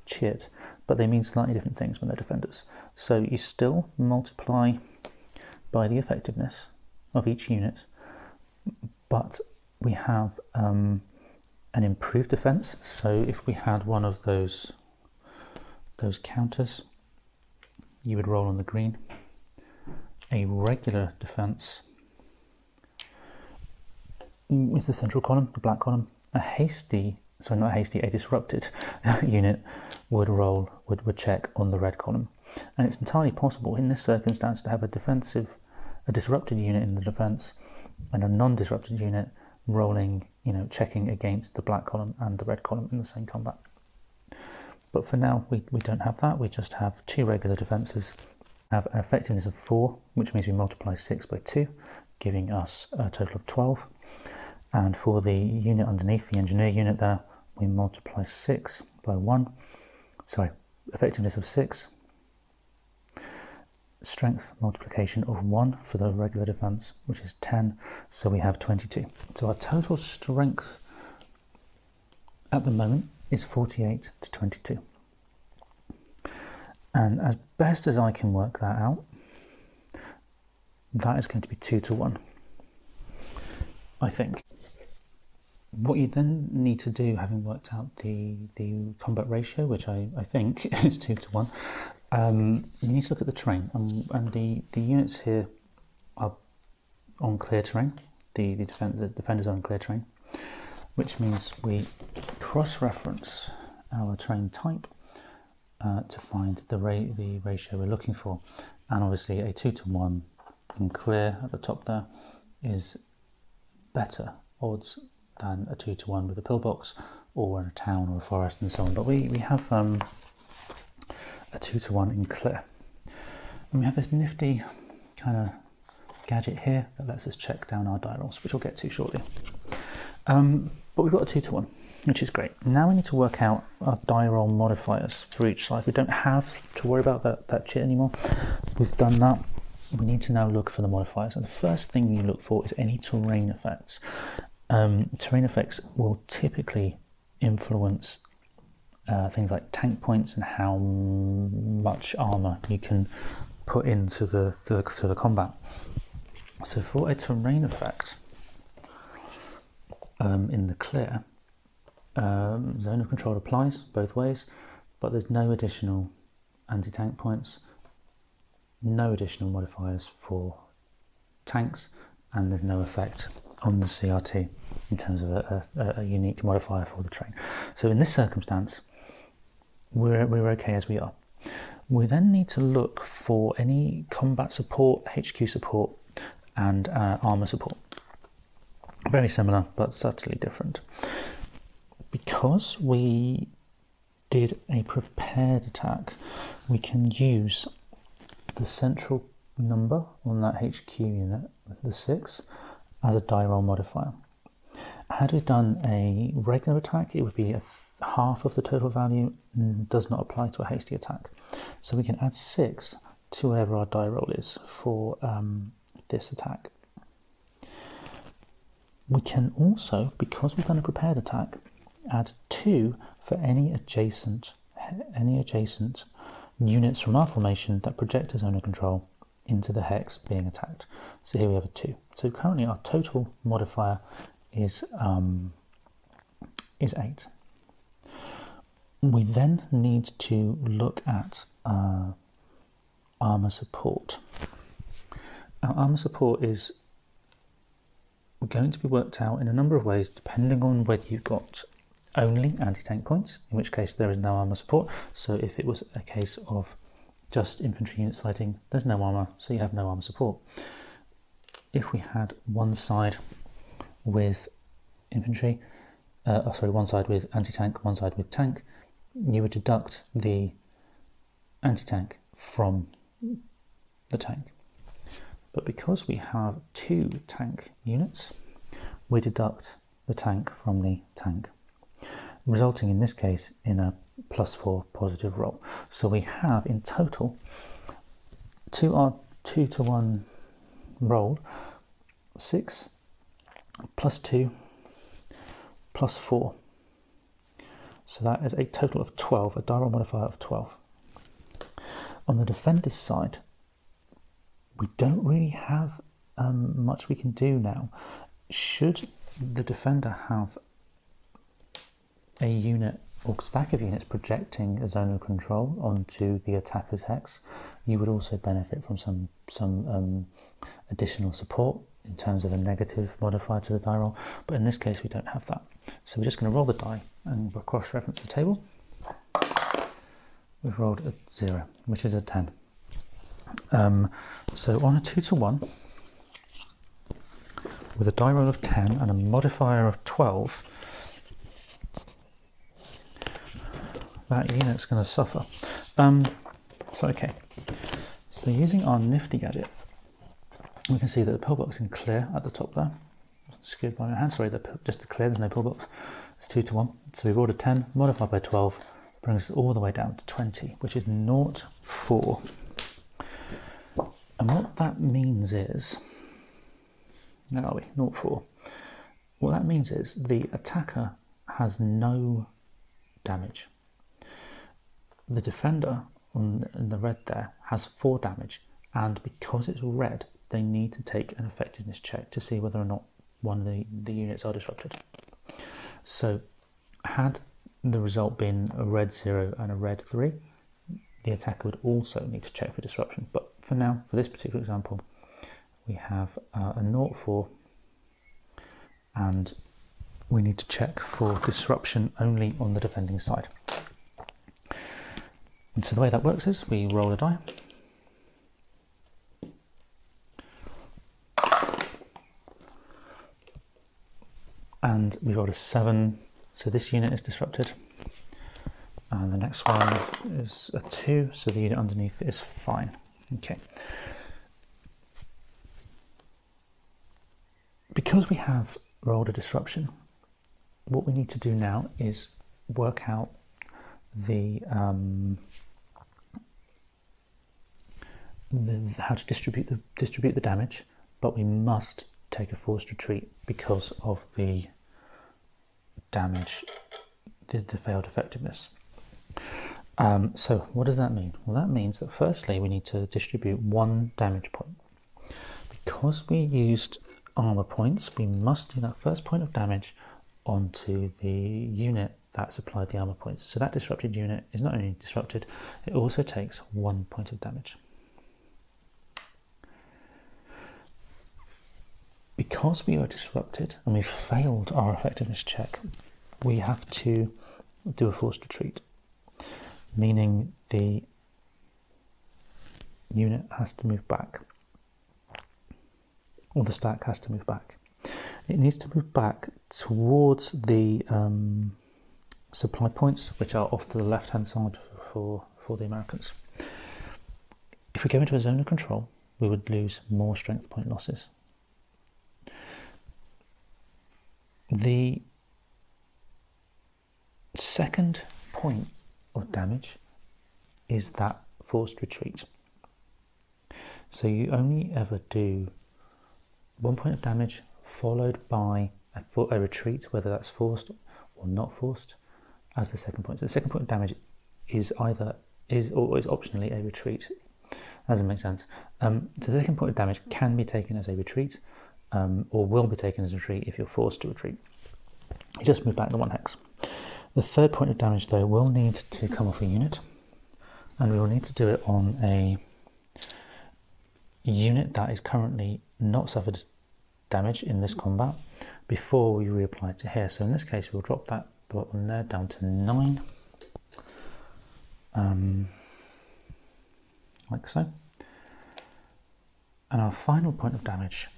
chit, but they mean slightly different things when they're defenders. So you still multiply by the effectiveness of each unit, but we have an improved defense. So if we had one of those counters, you would roll on the green. A regular defense is the central column, the black column. A disrupted unit would check on the red column. And it's entirely possible in this circumstance to have a disrupted unit in the defense and a non-disrupted unit rolling, checking against the black column and the red column in the same combat. But for now, we don't have that. We just have 2 regular defenses, have an effectiveness of 4, which means we multiply 6 by 2, giving us a total of 12. And for the unit underneath, the engineer unit there, we multiply 6 by 1. Sorry, effectiveness of 6. Strength multiplication of 1 for the regular defense, which is 10. So we have 22. So our total strength at the moment is 48 to 22. And as best as I can work that out, that is going to be 2 to 1, I think. What you then need to do, having worked out the combat ratio, which I think is 2 to 1, you need to look at the terrain. And the units here are on clear terrain. The defenders are on clear terrain, which means we cross-reference our terrain type to find the ratio we're looking for. And obviously a 2 to 1 in clear at the top there is better odds than a 2 to 1 with a pillbox or in a town or a forest and so on. But we have a 2 to 1 in clear. And we have this nifty kind of gadget here that lets us check down our die rolls, which we'll get to shortly. But we've got a 2 to 1, which is great. Now we need to work out our die roll modifiers for each side. We don't have to worry about that chit anymore. We've done that. We need to now look for the modifiers. And the first thing you look for is any terrain effects. Terrain effects will typically influence things like tank points and how much armor you can put into the combat. So for a terrain effect in the clear, zone of control applies both ways, but there's no additional anti-tank points, no additional modifiers for tanks, and there's no effect on the CRT in terms of a unique modifier for the train. So in this circumstance, we're okay as we are. We then need to look for any combat support, HQ support, and armor support. Very similar, but subtly different. Because we did a prepared attack, we can use the central number on that HQ unit, the 6, as a die roll modifier. Had we done a regular attack, it would be half of the total value, does not apply to a hasty attack. So we can add 6 to whatever our die roll is for this attack. We can also, because we've done a prepared attack, add 2 for any adjacent units from our formation that project a zone of control into the hex being attacked. So here we have a 2. So currently our total modifier is 8. We then need to look at armor support. Our armor support is going to be worked out in a number of ways depending on whether you've got only anti-tank points, in which case there is no armor support. So if it was a case of just infantry units fighting, there's no armor, so you have no armor support. If we had one side with infantry, one side with anti-tank, one side with tank, you would deduct the anti-tank from the tank. But because we have 2 tank units, we deduct the tank from the tank, resulting in this case in a +4 positive roll. So we have in total our 2-to-1 roll 6 +2 +4. So that is a total of 12, a die roll modifier of 12. On the defender's side, we don't really have much we can do now. Should the defender have a unit or stack of units projecting a zone of control onto the attacker's hex, you would also benefit from some additional support in terms of a negative modifier to the die roll, but in this case we don't have that. So we're just going to roll the die and we'll cross-reference the table. We've rolled a 0, which is a 10. So on a 2-to-1, with a die roll of 10 and a modifier of 12, that unit's going to suffer. Okay, so using our nifty gadget, we can see that the pillbox in clear at the top there. Skewed by my hand, sorry, just the clear, there's no pillbox. It's 2-to-1. So we've rolled a 10, modified by 12, brings us all the way down to 20, which is 0-4. And what that means is, where are we? 0-4. What that means is the attacker has no damage. The defender in the red there has 4 damage, and because it's red, they need to take an effectiveness check to see whether or not one of the units are disrupted. So had the result been a red 0 and a red 3, the attacker would also need to check for disruption. But for now, for this particular example, we have a 0-4, and we need to check for disruption only on the defending side. And so the way that works is we roll a die. And we rolled a 7, so this unit is disrupted. And the next one is a 2, so the unit underneath is fine. Okay. Because we have rolled a disruption, what we need to do now is work out the how to distribute the damage, but we must take a forced retreat because of the damage, the failed effectiveness. So what does that mean? Well, that means that firstly we need to distribute 1 damage point. Because we used armor points, we must do that first point of damage onto the unit that supplied the armor points. So that disrupted unit is not only disrupted, it also takes 1 point of damage. Because we are disrupted and we failed our effectiveness check, we have to do a forced retreat, meaning the unit has to move back, or the stack has to move back. It needs to move back towards the supply points, which are off to the left-hand side for the Americans. If we go into a zone of control, we would lose more strength point losses. The second point of damage is that forced retreat. So you only ever do 1 point of damage followed by a retreat, whether that's forced or not forced, as the second point. So the second point of damage is always optionally a retreat. Doesn't make sense. So the second point of damage can be taken as a retreat, or will be taken as a retreat if you're forced to retreat. You just move back the 1 hex. The third point of damage, though, will need to come off a unit, and we will need to do it on a unit that is currently not suffered damage in this combat before we reapply it to here. So in this case, we'll drop that one there down to 9, like so. And our final point of damage,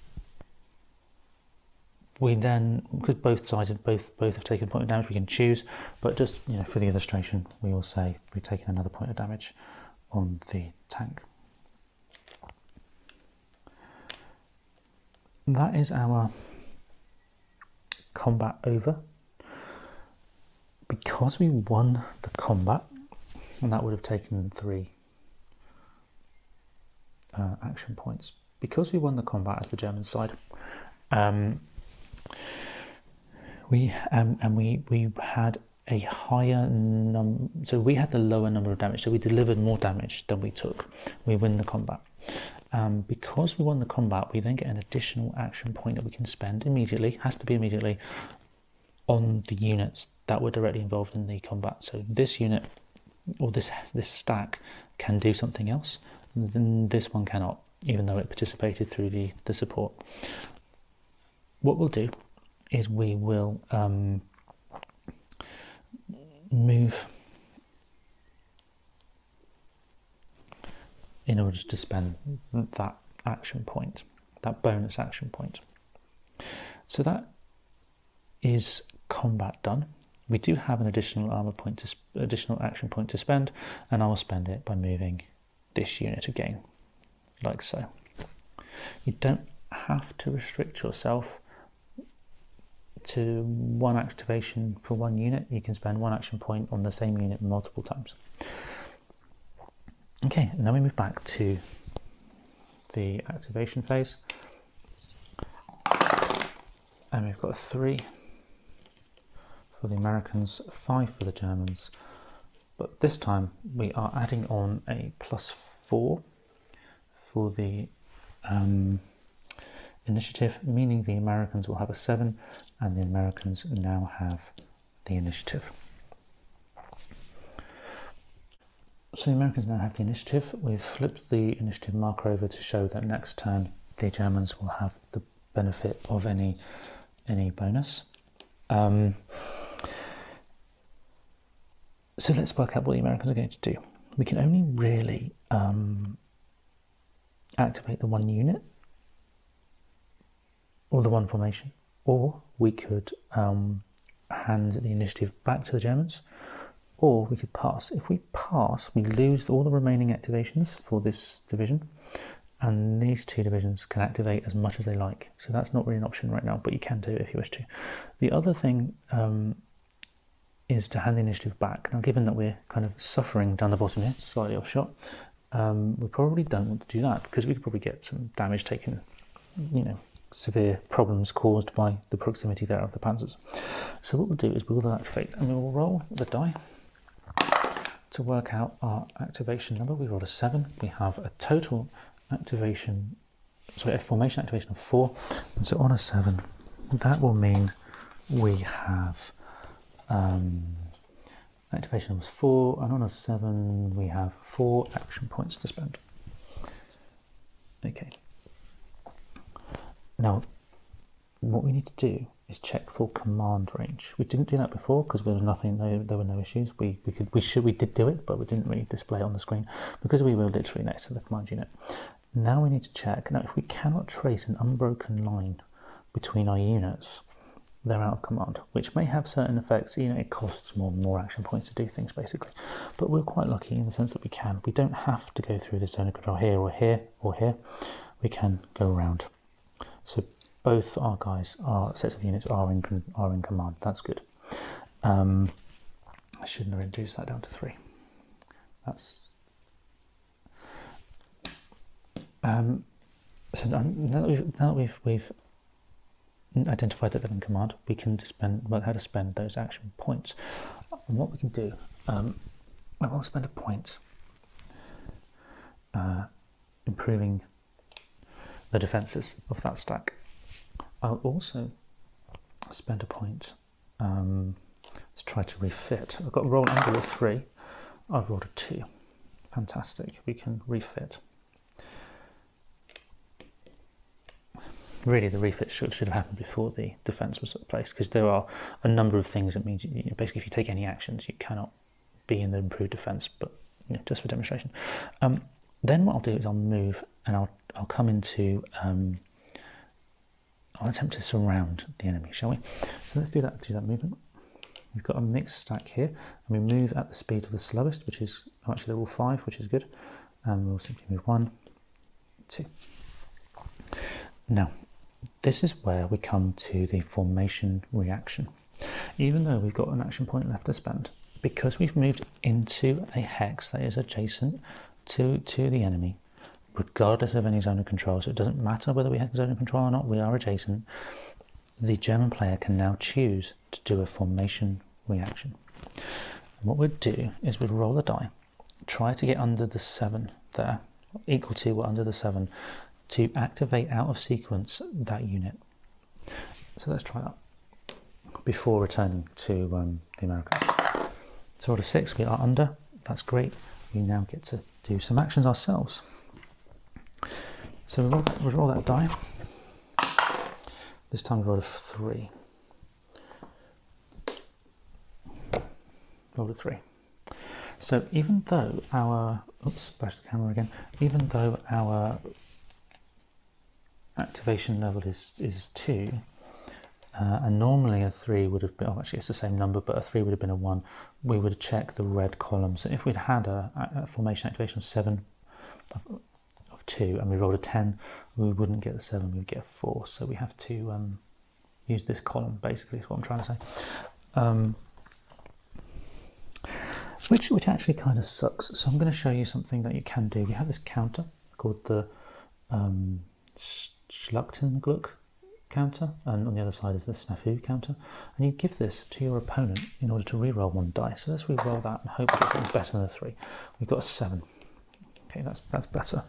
we then, because both sides both have taken a point of damage, we can choose, but just for the illustration, we will say we've taken another point of damage on the tank. That is our combat over. Because we won the combat, and that would have taken 3 action points. Because we won the combat as the German side, we had a higher number. So we had the lower number of damage. So we delivered more damage than we took. We win the combat. Because we won the combat, we then get an additional action point that we can spend immediately. Has to be immediately on the units that were directly involved in the combat. So this unit or this stack can do something else, then this one cannot, even though it participated through the support. What we'll do is we will move in order to spend that action point, that bonus action point. So that is combat done. We do have an additional armor point, additional action point to spend, and I will spend it by moving this unit again, like so. You don't have to restrict yourself to one activation for one unit. You can spend one action point on the same unit multiple times. Okay, now we move back to the activation phase, and we've got a 3 for the Americans, 5 for the Germans, but this time we are adding on a +4 for the initiative, meaning the Americans will have a 7 and the Americans now have the initiative. So the Americans now have the initiative. We've flipped the initiative marker over to show that next turn the Germans will have the benefit of any bonus. So let's work out what the Americans are going to do. We can only really activate the one unit or the one formation, or we could hand the initiative back to the Germans, or we could pass. If we pass, we lose all the remaining activations for this division, and these 2 divisions can activate as much as they like. So that's not really an option right now, but you can do it if you wish to. The other thing is to hand the initiative back. Now, given that we're kind of suffering down the bottom here, slightly off shot, we probably don't want to do that, because we could probably get some damage taken, you know, severe problems caused by the proximity there of the panzers. So what we'll do is we will activate, and we will roll the die to work out our activation number. We rolled a 7. We have a total activation, sorry, a formation activation of 4, and so on a 7, that will mean we have activation was 4, and on a 7 we have 4 action points to spend. Okay. Now, what we need to do is check for command range. We didn't do that before because there was nothing. There were no issues. We did do it, but we didn't really display it on the screen because we were literally next to the command unit. Now we need to check. Now, if we cannot trace an unbroken line between our units, they're out of command, which may have certain effects. You know, it costs more action points to do things, basically. But we're quite lucky in the sense that we can. We don't have to go through the zone of control here or here or here. We can go around. So both our guys, our sets of units are in command. That's good. I shouldn't have reduced that down to 3. That's so now that we've identified that they're in command, we can work how to spend those action points. And what we can do, I will spend a point improving the defences of that stack. I'll also spend a point to try to refit. I've got a roll under a 3. I've rolled a 2. Fantastic. We can refit. Really, the refit should have happened before the defence was placed, because there are a number of things that means, you know, basically if you take any actions, you cannot be in the improved defence, but you know, just for demonstration. Then what I'll do is I'll move and I'll come into, I'll attempt to surround the enemy, shall we? So let's do that movement. we've got a mixed stack here, and we move at the speed of the slowest, which is actually level 5, which is good. And we'll simply move 1, 2. Now, this is where we come to the formation reaction. Even though we've got an action point left to spend, because we've moved into a hex that is adjacent to the enemy, regardless of any zone of control, so it doesn't matter whether we have zone of control or not, we are adjacent, the German player can now choose to do a formation reaction. And what we'd do is we'd roll the die, try to get under the 7 there, equal to or under the 7, to activate out of sequence that unit. So let's try that before returning to the Americans. So roll a 6, we are under, that's great. We now get to do some actions ourselves. So we roll that die. This time we rolled a 3. Rolled a 3. So even though our, oops, bash the camera again, even though our activation level is 2, and normally a 3 would have been, oh actually it's the same number, but a 3 would have been a 1, we would check the red column. So if we'd had a formation activation of 7, of 2, and we rolled a 10, we wouldn't get the 7, we would get a 4. So we have to use this column, basically, is what I'm trying to say. Which actually kind of sucks. So I'm going to show you something that you can do. We have this counter called the Schlachtenglück counter, and on the other side is the Snafu counter, and you give this to your opponent in order to re-roll 1 die. So let's re-roll that and hope we get something better than a 3. We've got a 7. Okay, that's better.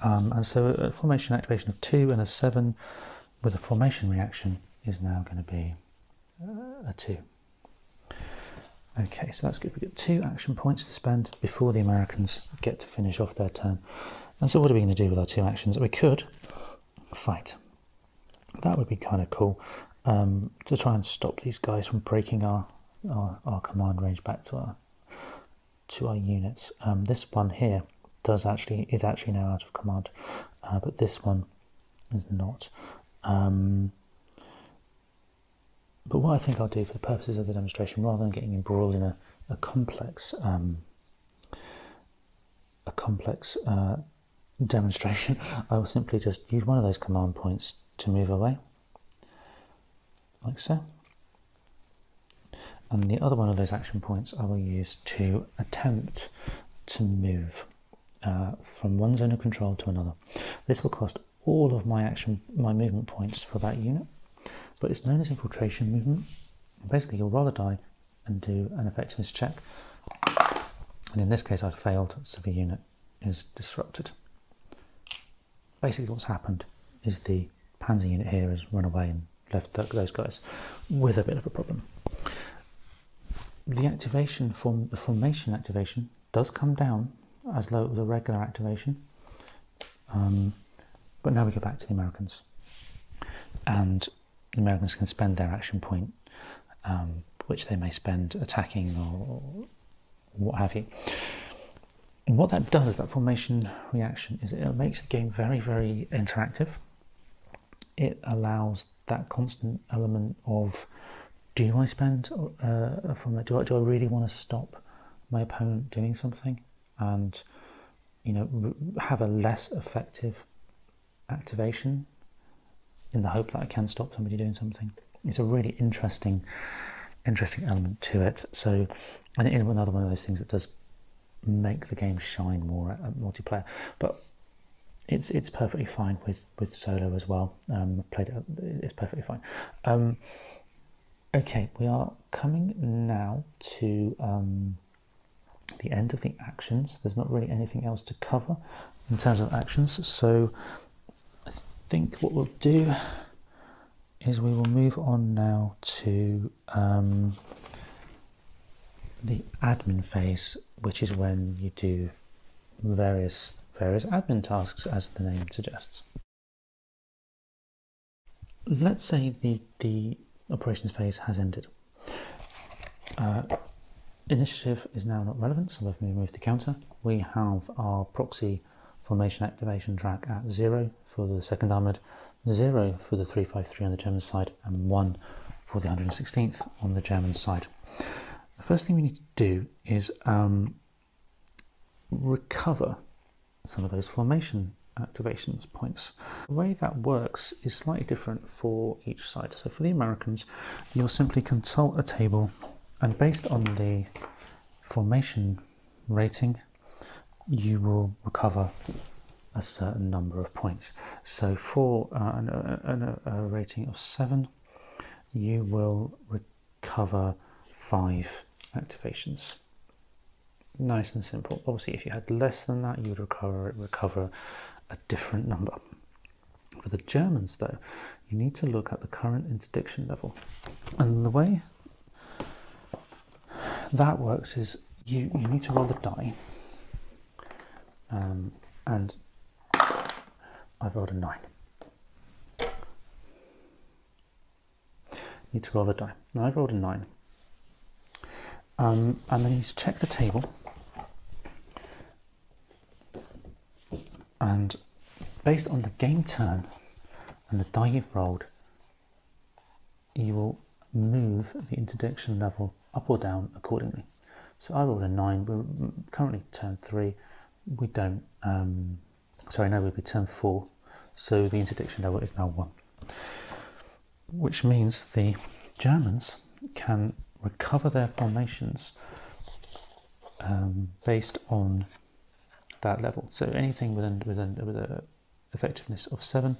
And so a formation activation of 2 and a 7 with a formation reaction is now going to be a 2. Okay, so that's good. We get 2 action points to spend before the Americans get to finish off their turn. And so what are we going to do with our 2 actions? We could fight. That would be kind of cool, to try and stop these guys from breaking our command range back to our units. This one here is actually now out of command, but this one is not. But what I think I'll do for the purposes of the demonstration, rather than getting embroiled in a complex demonstration, I will simply just use one of those command points to move away, like so. And the other one of those action points I will use to attempt to move from one zone of control to another. This will cost all of my movement points for that unit, but it's known as infiltration movement. Basically, you'll roll a die and do an effectiveness check, and in this case I failed, so the unit is disrupted. Basically what's happened is the Panzer unit here has run away and left those guys with a bit of a problem. The activation from the formation activation does come down as though it was a regular activation, but now we go back to the Americans, and the Americans can spend their action point, which they may spend attacking or what have you. And what that does, that formation reaction, is it makes the game very, very interactive. It allows that constant element of, do I spend do I really want to stop my opponent doing something, and have a less effective activation in the hope that I can stop somebody doing something. It's a really interesting element to it. So, and it's another one of those things that does make the game shine more at multiplayer, but it's perfectly fine with solo as well. Played it, it's perfectly fine. Okay, we are coming now to the end of the actions. There's not really anything else to cover in terms of actions, so I think what we'll do is we will move on now to the admin phase, which is when you do various admin tasks, as the name suggests. Let's say the operations phase has ended. Initiative is now not relevant, so we've removed the counter. We have our proxy formation activation track at 0 for the 2nd Armoured, 0 for the 353 on the German side, and 1 for the 116th on the German side. The first thing we need to do is recover some of those formation activations points. The way that works is slightly different for each side. So for the Americans, you'll simply consult a table, and based on the formation rating, you will recover a certain number of points. So for a rating of 7, you will recover 5 activations. Nice and simple. Obviously, if you had less than that, you would recover a different number. For the Germans, though, you need to look at the current interdiction level. And the way that works is you need to roll the die. And I've rolled a 9. You need to roll a die. Now I've rolled a 9. And then you need to check the table. And based on the game turn and the die you've rolled, you will move the interdiction level up or down accordingly. So I rolled a 9. We're currently turn 3. We don't, we'll be turn 4. So the interdiction level is now 1. Which means the Germans can recover their formations based on that level. So anything with an effectiveness of 7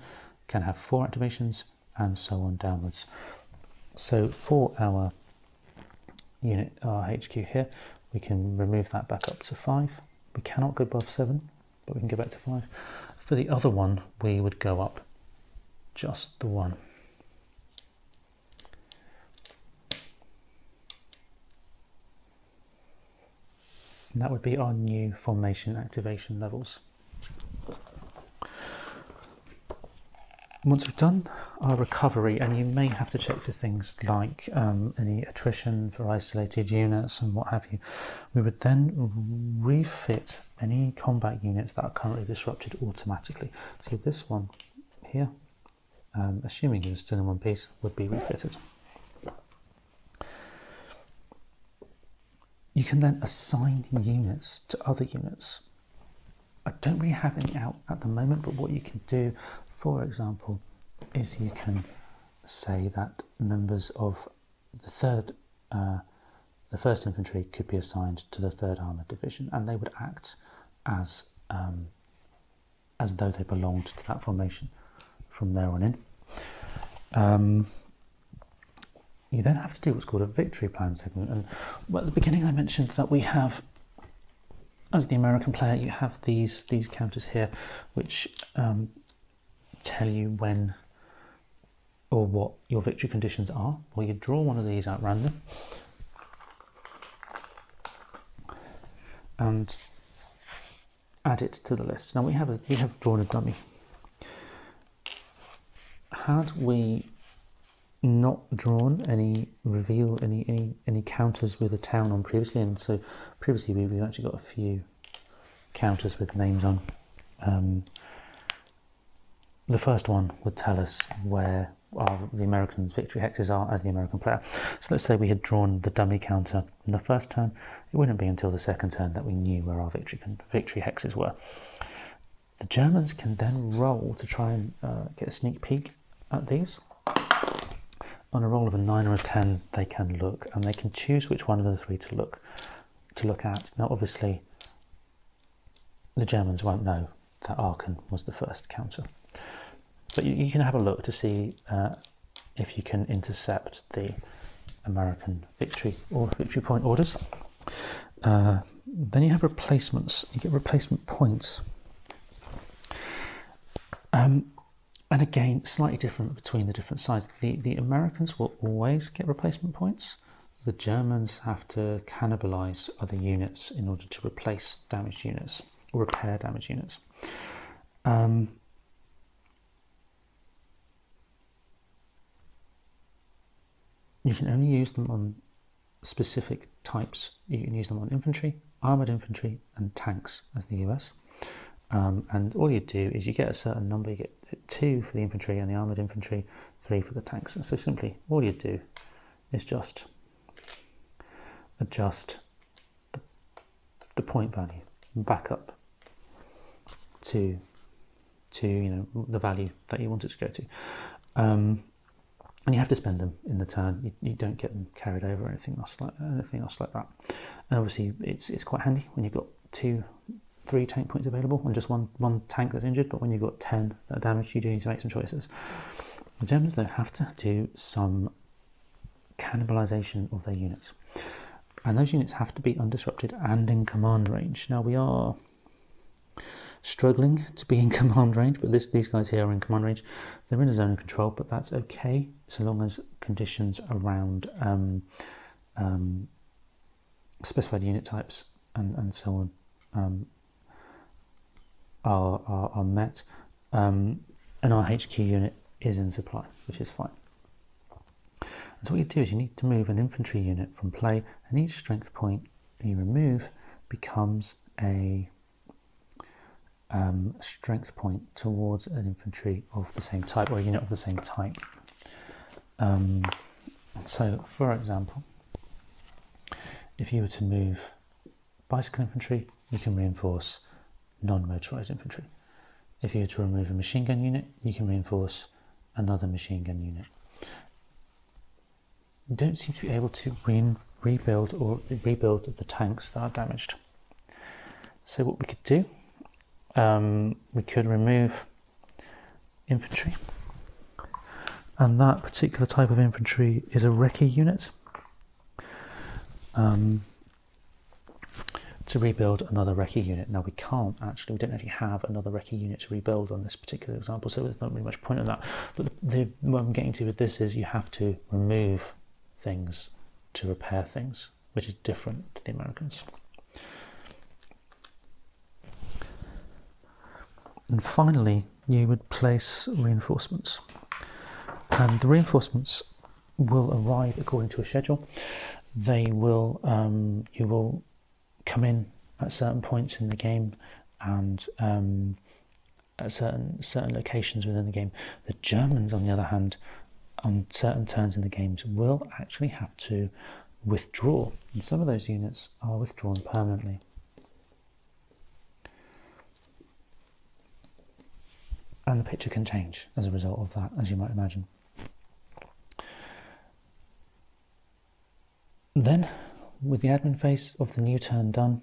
can have 4 activations, and so on downwards. So for our unit, our HQ here, we can remove that back up to 5. We cannot go above 7, but we can go back to 5. For the other one, we would go up just the 1. And that would be our new formation activation levels. Once we've done our recovery, and you may have to check for things like any attrition for isolated units and what have you, we would then refit any combat units that are currently disrupted automatically. So this one here, assuming he was still in one piece, would be refitted. You can then assign units to other units. I don't really have any out at the moment, but what you can do, for example, is you can say that members of the 1st Infantry could be assigned to the 3rd Armoured Division, and they would act as though they belonged to that formation from there on in. You then have to do what's called a victory plan segment. And well, at the beginning I mentioned that we have, as the American player, you have these counters here which tell you when or what your victory conditions are. Well, you draw one of these at random and add it to the list. Now we have drawn a dummy. Had we not drawn any counters with a town on previously, and so previously we've actually got a few counters with names on. The first one would tell us where the Americans' victory hexes are as the American player. So let's say we had drawn the dummy counter in the first turn. It wouldn't be until the second turn that we knew where our victory hexes were. The Germans can then roll to try and get a sneak peek at these. On a roll of a 9 or a 10, they can look, and they can choose which one of the 3 to look at. Now, obviously, the Germans won't know that Aachen was the first counter, but you can have a look to see if you can intercept the American victory or victory point orders. Then you have replacements. You get replacement points. And again, slightly different between the different sides. The Americans will always get replacement points. The Germans have to cannibalize other units in order to replace damaged units or repair damaged units. You can only use them on specific types. You can use them on infantry, armoured infantry and tanks as the US. And all you do is you get a certain number. You get 2 for the infantry and the armoured infantry, 3 for the tanks. And so simply all you do is just adjust the point value back up to the value that you want it to go to. And you have to spend them in the turn. You don't get them carried over or anything else like that. And obviously, it's quite handy when you've got 2-3 tank points available and just one tank that's injured. But when you've got 10 that are damaged, you do need to make some choices. The Germans, though, have to do some cannibalization of their units, and those units have to be undisrupted and in command range. Now, we are struggling to be in command range, but these guys here are in command range. They're in a zone of control, but that's okay so long as conditions around specified unit types and so on are met, and our HQ unit is in supply, which is fine. And so what you do is you need to move an infantry unit from play, and each strength point you remove becomes a strength point towards an infantry of the same type, or a unit of the same type. So, for example, if you were to move bicycle infantry, you can reinforce non-motorized infantry. If you were to remove a machine gun unit, you can reinforce another machine gun unit. You don't seem to be able to rebuild the tanks that are damaged. So what we could do, we could remove infantry, and that particular type of infantry is a recce unit, to rebuild another recce unit. Now we don't actually have another recce unit to rebuild on this particular example, so there's not really much point in that. But what I'm getting to with this is you have to remove things to repair things, which is different to the Americans. And finally, you would place reinforcements, and the reinforcements will arrive according to a schedule. They will, you will come in at certain points in the game, and at certain locations within the game. The Germans, on the other hand, on certain turns in the games, will actually have to withdraw, and some of those units are withdrawn permanently. And the picture can change as a result of that, as you might imagine. Then, with the admin phase of the new turn done,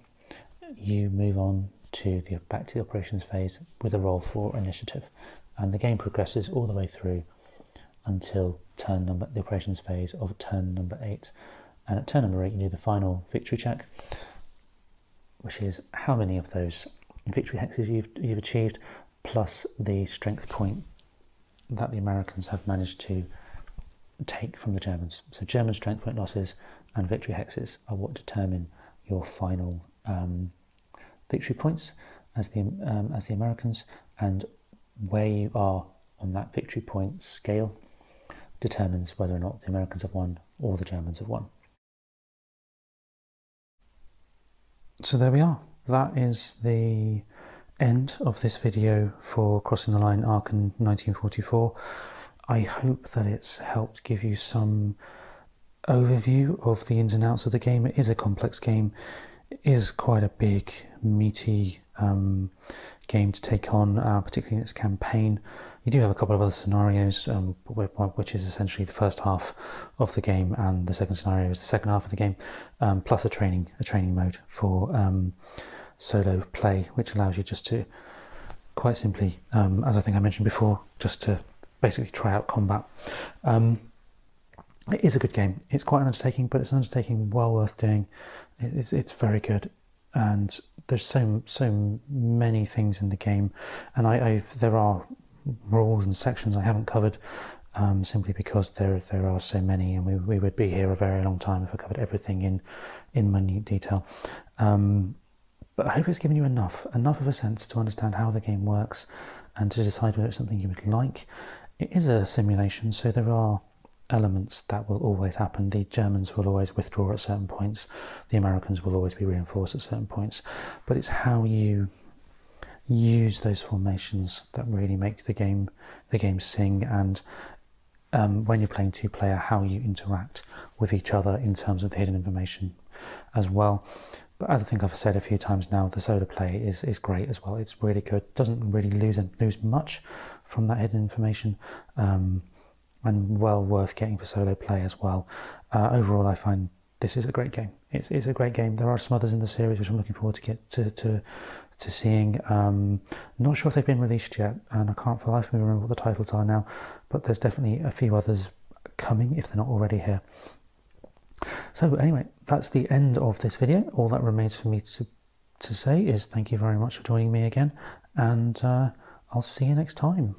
you move on to back to the operations phase with a roll for initiative, and the game progresses all the way through until the operations phase of turn number 8. And at turn number 8, you do the final victory check, which is how many of those victory hexes you've achieved, plus the strength point that the Americans have managed to take from the Germans. So German strength point losses and victory hexes are what determine your final victory points as the Americans, and where you are on that victory point scale determines whether or not the Americans have won or the Germans have won. So there we are. That is the end of this video for Crossing the Line Aachen 1944. I hope that it's helped give you some overview of the ins and outs of the game. It is a complex game. It is quite a big, meaty game to take on, particularly in its campaign. You do have a couple of other scenarios, which is essentially the first half of the game, and the second scenario is the second half of the game, plus a training mode for solo play, which allows you just to, quite simply, as I think I mentioned before, just to basically try out combat. It is a good game. It's quite an undertaking, but it's an undertaking well worth doing. It's very good, and there's so many things in the game, and there are rules and sections I haven't covered, simply because there are so many, and we would be here a very long time if I covered everything in minute detail. But I hope it's given you enough of a sense to understand how the game works and to decide whether it's something you would like. It is a simulation, so there are elements that will always happen. The Germans will always withdraw at certain points. The Americans will always be reinforced at certain points. But it's how you use those formations that really make the game sing, and when you're playing two-player, how you interact with each other in terms of the hidden information as well. But as I think I've said a few times now, the solo play is great as well. It's really good. Doesn't really lose much from that hidden information, and well worth getting for solo play as well. Overall, I find this is a great game. It's a great game. There are some others in the series which I'm looking forward to get to seeing. Not sure if they've been released yet, and I can't for the life of me remember what the titles are now. But there's definitely a few others coming if they're not already here. So anyway, that's the end of this video. All that remains for me to say is thank you very much for joining me again, and I'll see you next time.